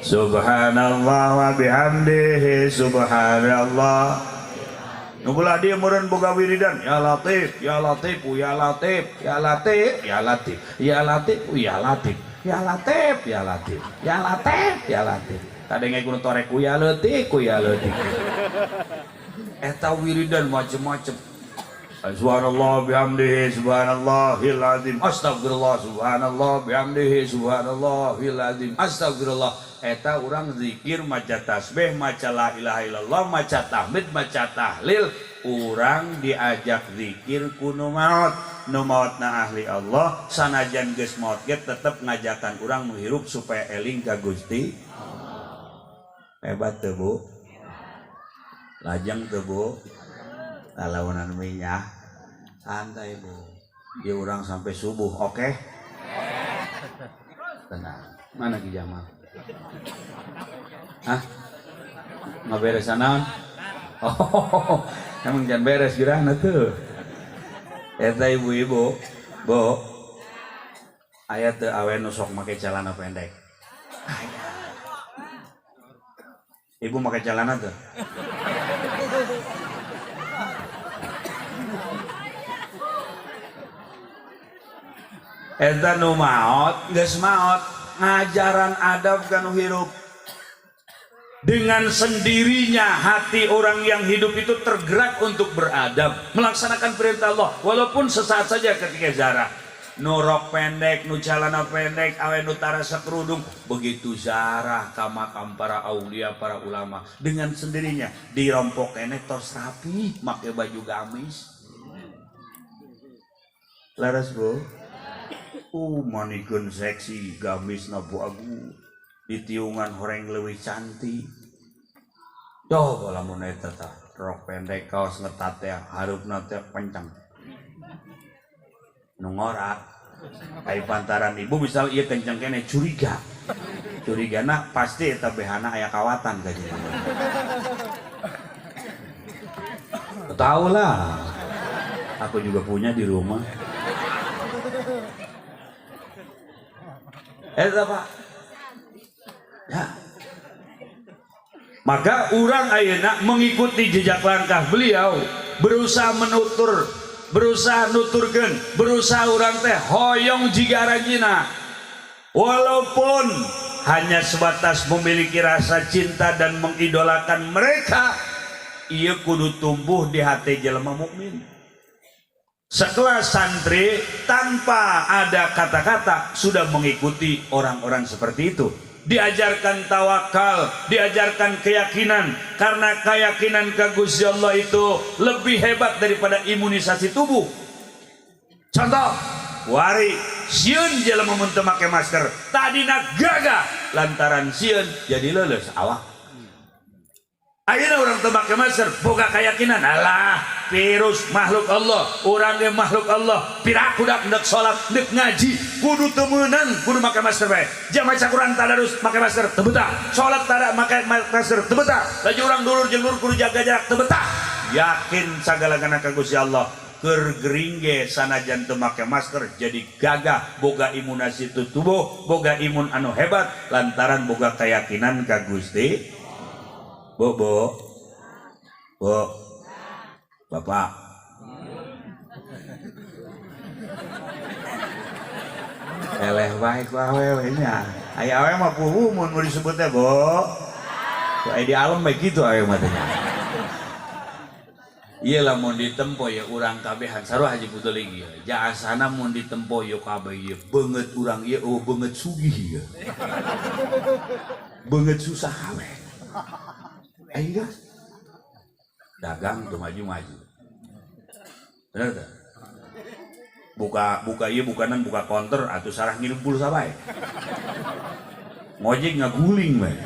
Subhanallah wa bihamdihi subhanallah. Nubulah dia meureun boga wiridan ya latif ya latif ya latif ya latif ya latif ya latif ya latif ya latif ya latif ya latif ya latif kadenge kudu torek ku ya leutik eta wiridan macem-macem. Subhanallah bihamdihi subhanallahil azim astagfirullah subhanallah bihamdihi subhanallahil azim astagfirullah. Eta urang zikir maca tasbih maca la ilaha illallah maca tahmid maca tahlil urang diajak zikir kuno maot nu maotna ahli Allah sanajan geus maot ge tetep ngajakan urang menghirup supaya eling ka Gusti Allah. Hebat teu Bu? Lajeng teu Bu? Lalawanan minyak santai Bu. Dia urang sampai subuh oke? Tenang. Mana Ki Jamal? Hah? Nggak beres naon? Oh, emang jangan beres gerana tuh. Eta ibu-ibu, Bu, aya teu awe nu sok make celana pendek. Ibu make celana tuh. Eta nu maot, geus maot. Ngajaran adab kanu hirup dengan sendirinya hati orang yang hidup itu tergerak untuk beradab melaksanakan perintah Allah walaupun sesaat saja ketika zarah nu rok pendek nu celana pendek awe nu tarasa kerudung begitu zarah ka makam para aulia para ulama dengan sendirinya dirompok kene tos rapi make baju gamis laras Bu. Manikeun seksi gamis na bagus ditiungan horeng leuwih cantik. Doh lamun eta tah rok pendek kaos ngetat teh harupna teh pencang. Nu ngorak ai pantaran ibu misal ieu kenceng kene curiga. Curigana pasti eta behana aya kawatan ka jieu. Tahu lah. Aku juga punya di rumah. Pak. Ya. Maka orang ayeuna mengikuti jejak langkah beliau, berusaha nuturkeun, berusaha orang teh hoyong jiga rajina. Walaupun hanya sebatas memiliki rasa cinta dan mengidolakan mereka, ia kudu tumbuh di hati jelema mukmin. Sekelas santri tanpa ada kata-kata sudah mengikuti orang-orang seperti itu. Diajarkan tawakal, diajarkan keyakinan, karena keyakinan ke Gusti Allah itu lebih hebat daripada imunisasi tubuh. Contoh, wari sieun jelema mun teu make masker, tadina gagah lantaran sieun jadi leuleus awak. Ayeuna urang teu make masker, boga keyakinan alah virus makhluk Allah, urang ge makhluk Allah, piraku dak hendak salat, hendak ngaji, kudu teu meunang, kudu make masker bae. Jam maca Quran tadarus make masker teu betah, salat tada make masker teu betah, laju urang dulur jeung dulur kudu jaga jarak teu betah. Yakin sagalana ka Gusti Allah, keur gering ge sanajan teu make masker jadi gagah, boga imunasi tubuh, boga imun anu hebat lantaran boga keyakinan ka Gusti. Bo, Bapak. Eleh baik wae nya. Aya awe mah puhu mun disebut teh, Bo. Aya di alam bae kitu awe mah teh. Ieu lamun ditempo ya urang kabehan sarua Haji Putuling ieu. Jaasana mun ditempo ya kabeh ieu beungeut urang ieu beungeut sugih ieu. Beungeut susah kabeh. Ayo dagang tuh maju-maju. Bener tak? Buka iya bukanan buka counter atau sarah ngirim pulsa bae. Ngojek ngaguling bae.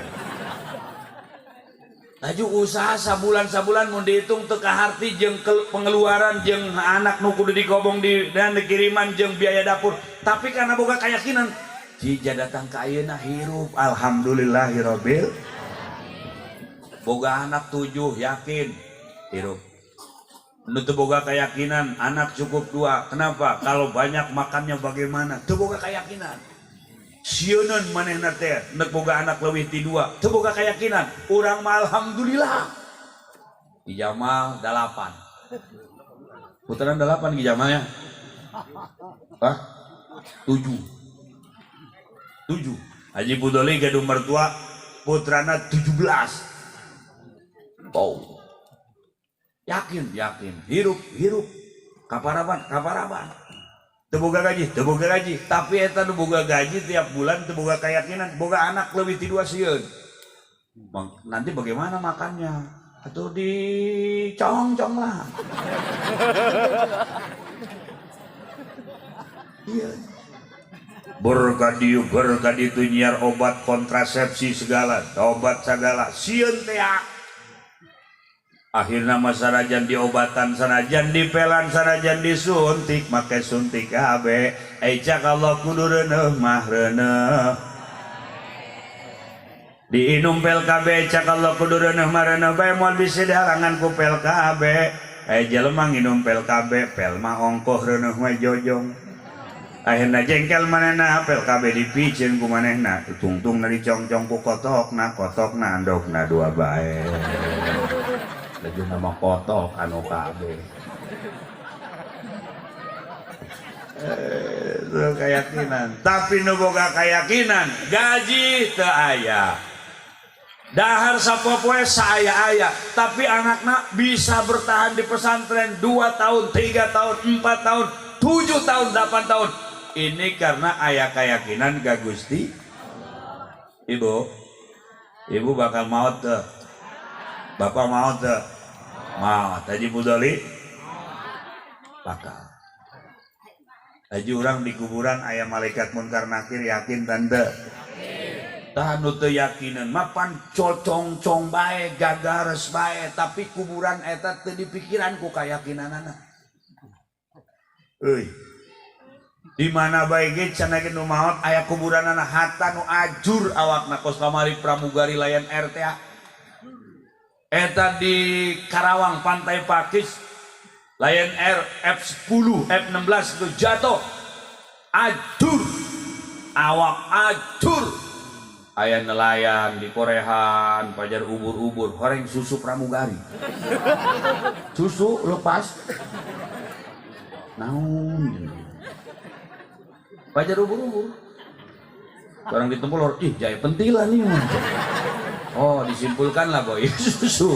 Laju usaha sabulan mun dihitung teu kaharti jeung pengeluaran jeung anak nu kudu digobong dan dikiriman jeung biaya dapur. Tapi karena boga keyakinan, jika datang ka ayeuna hirup alhamdulillahirabbil. Boga anak 7 yakin hirup. Teu boga keyakinan anak cukup 2. Kenapa? Kalau banyak makannya bagaimana? Teu boga keyakinan. Sieuneun manehna teh neuk boga anak leuwih ti 2. Teu boga keyakinan. Urang mah alhamdulillah. Ijamal 8. Putaran 8 ijamalnya. Hah? 7. Haji Putuling gadung mertua putrana 17. Oh, yakin, hirup, kaparaban, teu boga gaji, tapi eta nu boga gaji tiap bulan teu boga keyakinan, boga anak leuwih ti 2 sieun. Nanti bagaimana makannya? Atau dicong-cong lah. Iya. Berkadi nyiar obat kontrasepsi segala, obat segala, sieun teh. Akhirnya masarajan diobatan sanajan dipelan sanajan disuntik make suntik kabeh. Cak Allah kudu reuneuh mah reuneuh. Diinum pel kabeh cak Allah kudu reuneuh mah reuneuh bae moal bisi dihalangan ku pel kabeh. Jelema nginum pel kabeh, pel mah ongkoh reuneuh mah jojong. Akhirna jengkel manehna pel kabeh dipicieun ku manehna. Tungtungna dicongcong ku kotokna andokna 2 bae. Lagi nama kotok anu kabeh. Keyakinan. Tapi nu boga keyakinan gaji teu aya. Dahar sapopoe saaya-aya, tapi anakna bisa bertahan di pesantren 2 tahun, 3 tahun, 4 tahun, 7 tahun, 8 tahun. Ini karena aya keyakinan ka Gusti. Ibu bakal maot teu? Bapak mau teu? Mau. Haji Putuling bakal. Haji urang di kuburan aya malaikat munkar nakir yakin tanda. Tah nu teu yakinan mah pan cocong-cong bae, gagares bae, tapi kuburan eta teu dipikiran ku kayakinanana. Euy. Di mana bae ge cenah ge nu maot aya kuburanana hatta nu ajur awakna kos kamari pramugari Lion Air teh. Eta di Karawang Pantai Pakis Lion Air F10, F16 itu jatuh, ajur, awak ajur. Aya nelayan di Korehan, pajar ubur-ubur, horeng susu pramugari. Susu lepas. Naon. Pajar ubur-ubur. Orang ditempul, ih jaya pentilan nih. Oh, disimpulkan lah boy, susu.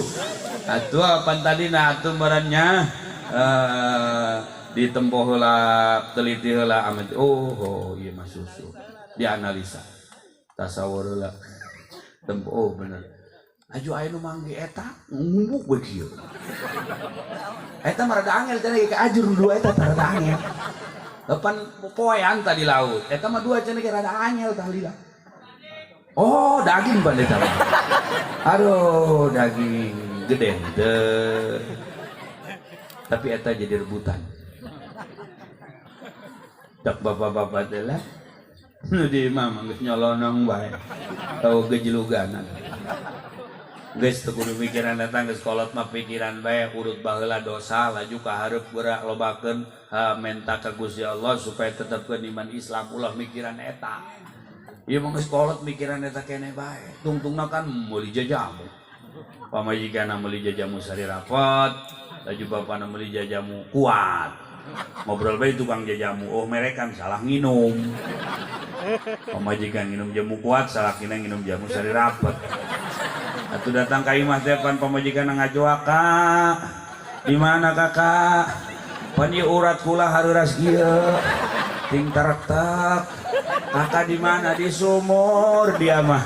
Atuh apa tadi nah atuh barannya ditempuh heula, teliti heula amat. Oh, iya mah susu. Dianalisa. Tasawur heula. Tempuh oh bener. Aju aya nu mangge eta ngumbuk we kieu. Eta mah rada angel cenah ke ajur dua eta rada angel. Depan poean tadi laut. Eta mah dua cenah rada angel tah lila. Oh, daging pan eta. Aduh, daging gede deh. Tapi eta jadi rebutan. Dak bapak-bapak teh lah. Nu di mah geus nyolonong bae. Tahu gejluganan. Geus teu kudu pikiran datang geus kolot mah pikiran bae urut baheula dosa laju ka hareup geura lobakeun menta ka Gusti Allah supaya tetepkeun iman Islam ulah mikiran eta. Ieu mah geus kolot mikiran eta keneh bae. Tungtungna kan meuli jajamu. Pamajikanna meuli jajamu sari rapot, laju bapana meuli jajamu kuat. Ngobrol bae tukang jajamu, oh merekan salah nginum. Pamajikan nginum jamu kuat, salah kina nginum jamu sari rapet. Atuh datang ka imah teh pan pamajikan ngajoak, "Kak, di mana Kakak? Pan ieu urat kula hareuras kieu." Ting taretak. "Kakak di mana?" "Di sumur." Dia mah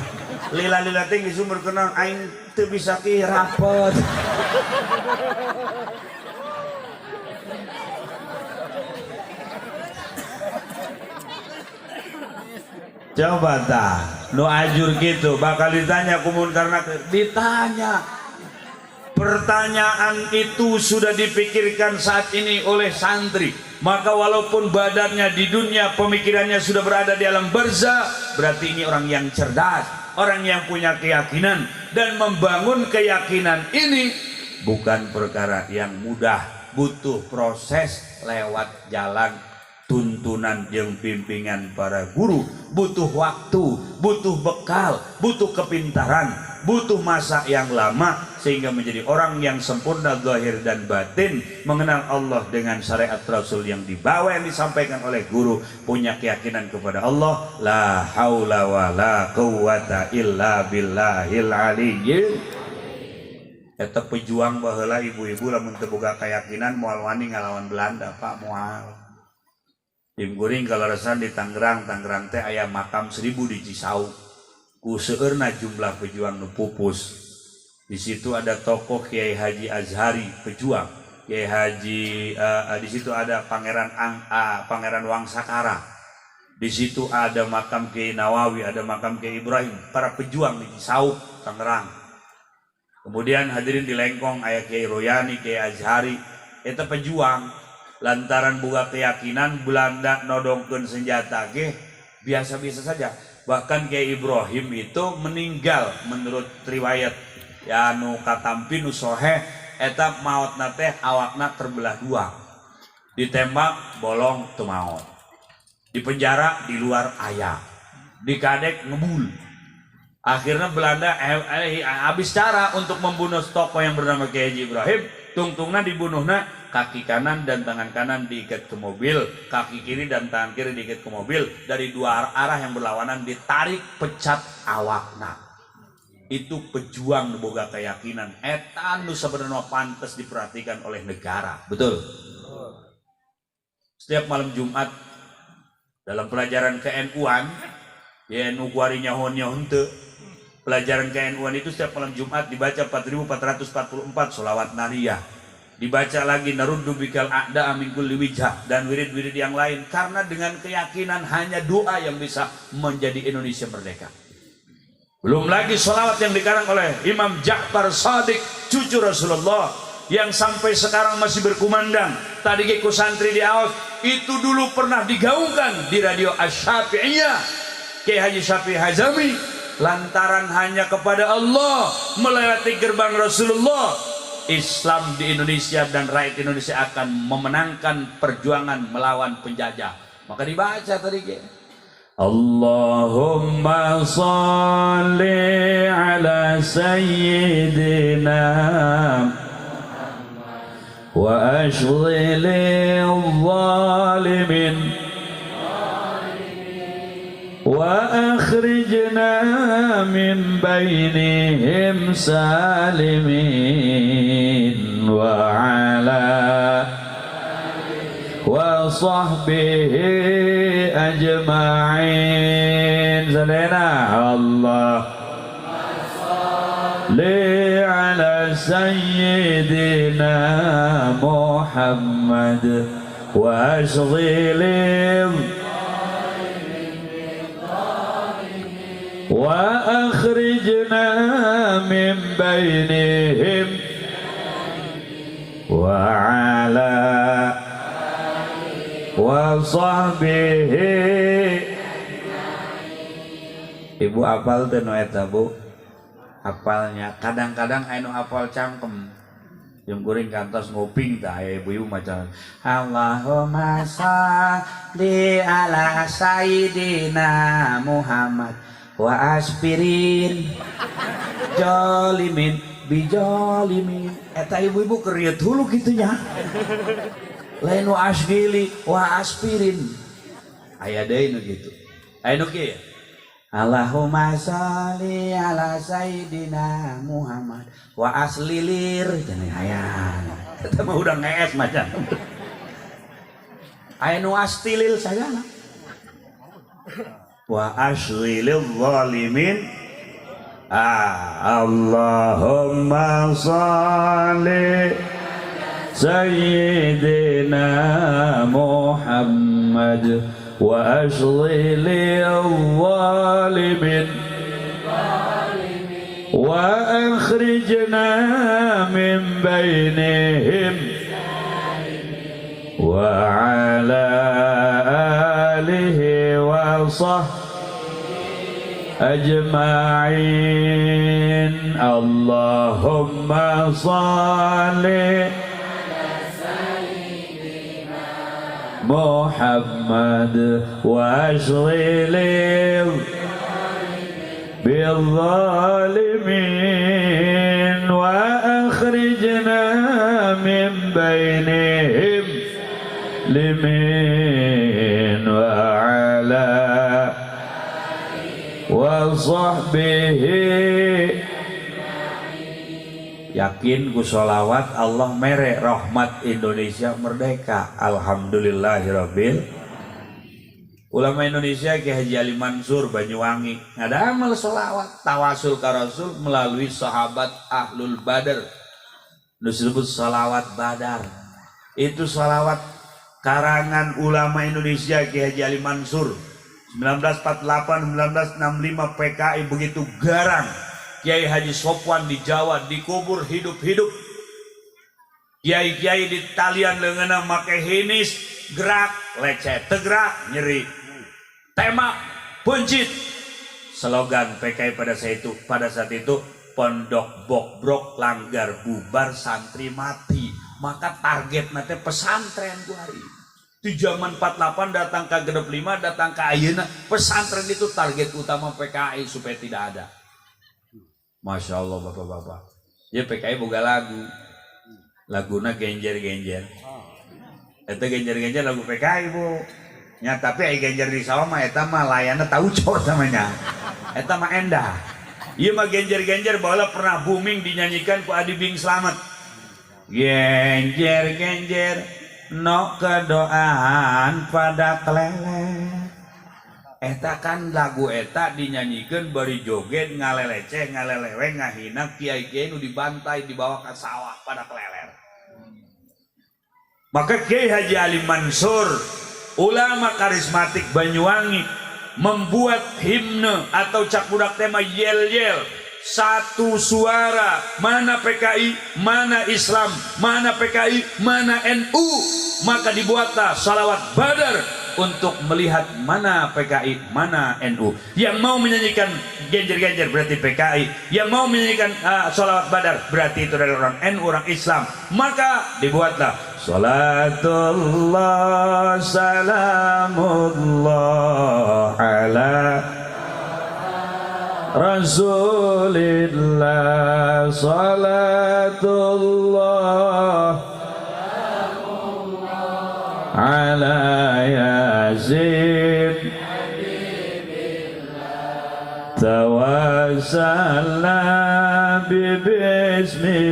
lila-lila ting di sumur kenaon aing teu bisa ki rapet. Coba tah, nu ajur gitu bakal ditanya kumun karena ditanya. Pertanyaan itu sudah dipikirkan saat ini oleh santri. Maka walaupun badannya di dunia, pemikirannya sudah berada di alam barzah, berarti ini orang yang cerdas, orang yang punya keyakinan, dan membangun keyakinan ini bukan perkara yang mudah, butuh proses lewat jalan tuntunan jeung pimpingan para guru, butuh waktu, butuh bekal, butuh kepintaran, butuh masa yang lama sehingga menjadi orang yang sempurna zahir dan batin, mengenal Allah dengan syariat Rasul yang dibawa yang disampaikan oleh guru, punya keyakinan kepada Allah, la haula wala quwata illa billahil aliyyil. Eta pejuang baheula ibu-ibu lamun teu boga keyakinan moal wani ngalawan Belanda, Pak, moal. Tim guring kalarasan di Tangerang teh aya makam 1000 di Cisauk. Ku seueurna jumlah pejuang nu pupus. Di situ ada tokoh Kiai Haji Azhari pejuang. Kiai Haji di situ ada Pangeran Wangsakara. Di situ ada makam Kiai Nawawi, ada makam Kiai Ibrahim, para pejuang di Cisauk, Tangerang. Kemudian hadirin di Lengkong aya Kiai Royani, Kiai Azhari, eta pejuang. Lantaran buka keyakinan Belanda nodongkeun senjata ge biasa-biasa saja. Bahkan Kiai Ibrahim itu meninggal menurut riwayat ya nu katampi nu soheh eta maotna teh awakna terbelah dua. Ditembak bolong teu maot. Di penjara di luar aya. Dikadek ngebul. Akhirnya Belanda habis cara untuk membunuh tokoh yang bernama Kiai Haji Ibrahim, tungtungna dibunuhna, kaki kanan dan tangan kanan diikat ke mobil, kaki kiri dan tangan kiri diikat ke mobil, dari dua arah yang berlawanan ditarik pecat awakna. Itu pejuang boga keyakinan eta nu sebenarnya pantas diperhatikan oleh negara. Betul. Setiap malam Jumat dalam pelajaran ke-NU-an, ya nu kuari nyahon-nyahon teu. Pelajaran ke-NU-an itu setiap malam Jumat dibaca 4444 sholawat nariyah. Dibaca lagi naruddu bikal a'da min kulli wijhah dan wirid-wirid yang lain, karena dengan keyakinan hanya doa yang bisa menjadi Indonesia merdeka. Belum lagi sholawat yang dikarang oleh Imam Ja'far Shadiq, cucu Rasulullah, yang sampai sekarang masih berkumandang. Tadi ke santri di Aos itu dulu pernah digaungkan di radio Asy-Syafi'iyah Kiai Haji Syafi'i Hazami, lantaran hanya kepada Allah melewati gerbang Rasulullah Islam di Indonesia dan rakyat Indonesia akan memenangkan perjuangan melawan penjajah. Maka dibaca tadi ke Allahumma salli ala sayyidina wa ashghilil zalimin wa akhrijna min bainihim salimin wa ala wa sahbihi ajma'in. Salena Allah li ala sayyidina Muhammad wa ashghilil wa akhrijna min bainihim wa ala wa sahbihi. Ibu hafal teh nu eta Bu? Hafalnya kadang-kadang anu hafal cangkem yang kuring kantos nguping tah aya ibu-ibu maca Allahumma shalli ala sayyidina Muhammad wa aspirin jolimin bijolimin. Eta ibu-ibu keriet hulu gitunya. Lain wa asgili wa aspirin. Aya deui nu kitu. Aya nu kieu. Allahumma sholli ala sayyidina Muhammad wa aslilir cenah aya. Eta mah udah ngees macan. Aya nu astilil sagana. Wa aslilil zalimin. Allahumma sholli sayyidina Muhammad wa ashghilil zalimin wa akhrijna min bainihim wa ala alihi wa sahbihi ajma'in. Allahumma shalli Muhammad wa ashghilil bil zalimin wa akhrijna min bainihim limin wa ala wa sahbihi. Yakin ku sholawat Allah mere rahmat Indonesia merdeka. Alhamdulillahirabbil. Ulama Indonesia Ki Haji Ali Mansur Banyuwangi ngadamel sholawat tawasul ka Rasul melalui sahabat Ahlul Badar. Nu disebut sholawat Badar. Itu sholawat karangan ulama Indonesia Ki Haji Ali Mansur 1948-1965 PKI begitu garang. Kiai Haji Sopwan di Jawa dikubur hidup-hidup. Kiai-kiai di talian leungeunna make hinis, gerak, lecet, tegrak, nyeri. Tema buncit. Slogan PKI pada saat itu pondok bobrok langgar bubar santri mati. Maka target nanti pesantren ku hari. Di zaman 48 datang ke 65 datang ke ayeuna pesantren itu target utama PKI supaya tidak ada. Masya Allah bapak-bapak. Ya PKI boga laguna genjer-genjer. Itu genjer-genjer lagu PKI Bu. Ya tapi ai genjer di sawah mah eta mah layana tauco namanya. Eta mah endah. Ieu mah genjer-genjer baheula pernah booming dinyanyikan ku Adi Bing Slamet. Genjer-genjer no kedoaan pada keleleh. Eta kan lagu eta dinyanyikan bari joget ngaleleceh ngalelewe ngahina kiai-kiai nu dibantai dibawa ke sawah pada keleler. Maka Kiai Haji Ali Mansur ulama karismatik Banyuwangi membuat himne atau cakudak tema yel-yel satu suara, mana PKI, mana Islam, mana PKI, mana NU. Maka dibuatlah salawat Badar untuk melihat mana PKI, mana NU. Yang mau menyanyikan genjer-genjer berarti PKI, yang mau menyanyikan sholawat badar berarti itu adalah orang NU, orang Islam. Maka dibuatlah salatullah salamullah ala Rasulillah, salatullah ala Yazid tawassalna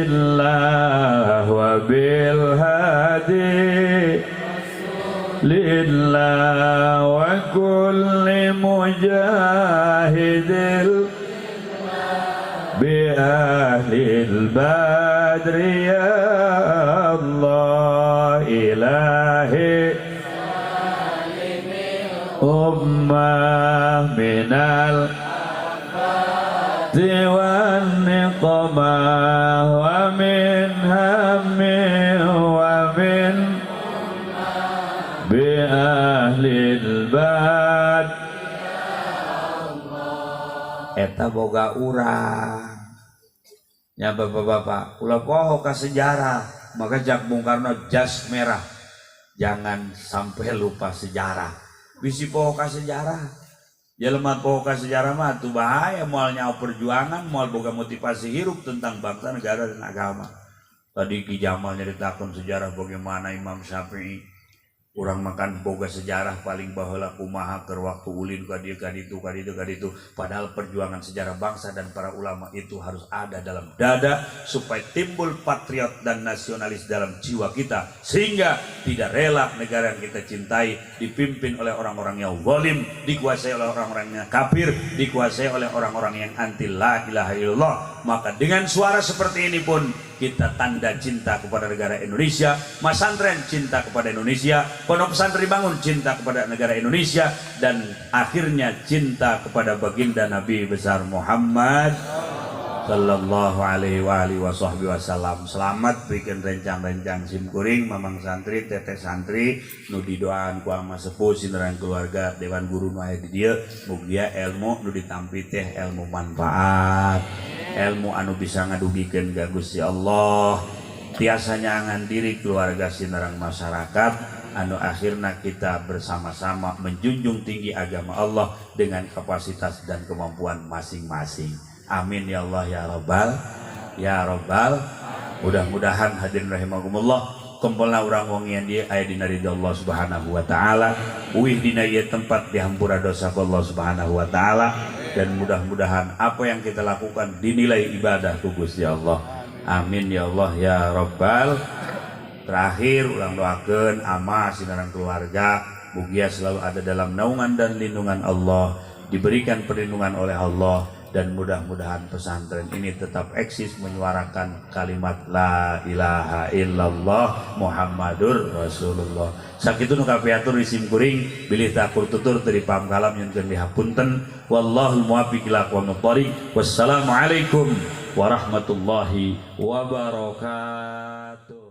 bismillah wa bil hadi lillah wa kulli mujahidil bi ahlil badri ya Allah ilahi ummah minal diwan niqamah wa min hammin wa min bi ahlil bad eta boga urang ya bapak-bapak ulah poho ka sejarah maka jak Bung Karno jas merah jangan sampai lupa sejarah bisi poho ka sejarah jelema poho ka sejarah mah tuh bahaya moal nyawa perjuangan moal boga motivasi hirup tentang bangsa negara dan agama tadi Ki Jamal nyeritakan sejarah bagaimana Imam Syafi'i orang makan boga sejarah paling baheula kumaha keur waktu ulin ka dieu ka ditu padahal perjuangan sejarah bangsa dan para ulama itu harus ada dalam dada supaya timbul patriot dan nasionalis dalam jiwa kita sehingga tidak rela negara yang kita cintai dipimpin oleh orang-orang yang zalim, dikuasai oleh orang-orang yang kafir, dikuasai oleh orang-orang yang anti la ilaha illallah. Maka dengan suara seperti ini pun kita tanda cinta kepada negara Indonesia, Masantren cinta kepada Indonesia, pondok pesantren dibangun cinta kepada negara Indonesia, dan akhirnya cinta kepada baginda Nabi besar Muhammad sallallahu alaihi wasallam. Selamat bikin rencang-rencang simkuring mamang santri teteh santri nu didoaan ku ama sepuh sineuran keluarga dewan guru nu aya di dieu mugia ilmu nu ditampi teh ilmu manfaat, ilmu anu bisa ngadugikeun ka Gusti Allah, tiasa nyangan diri keluarga sinarang masyarakat anu akhirna kita bersama-sama menjunjung tinggi agama Allah dengan kapasitas dan kemampuan masing-masing. Amin ya Allah ya Rabbal ya Rabbal. Mudah-mudahan hadirin rahimakumullah kumpulna urang wong yang dia aya dina ridho Allah Subhanahu wa taala, uih dina ieu tempat dihampura dosa Allah Subhanahu wa taala, dan mudah-mudahan apa yang kita lakukan dinilai ibadah ku Gusti Allah. Amin ya Allah ya Rabbal. Terakhir ulang doakeun ama sinarang keluarga mugia selalu ada dalam naungan dan lindungan Allah, diberikan perlindungan oleh Allah, dan mudah-mudahan pesantren ini tetap eksis menyuarakan kalimat la ilaha illallah Muhammadur Rasulullah. Sakitu nu kapiatur isim kuring bilih takur tutur dari paham kalam yang dihapunten. Wallahul muwaffiq ila aqwamit thoriq. Wassalamualaikum warahmatullahi wabarakatuh.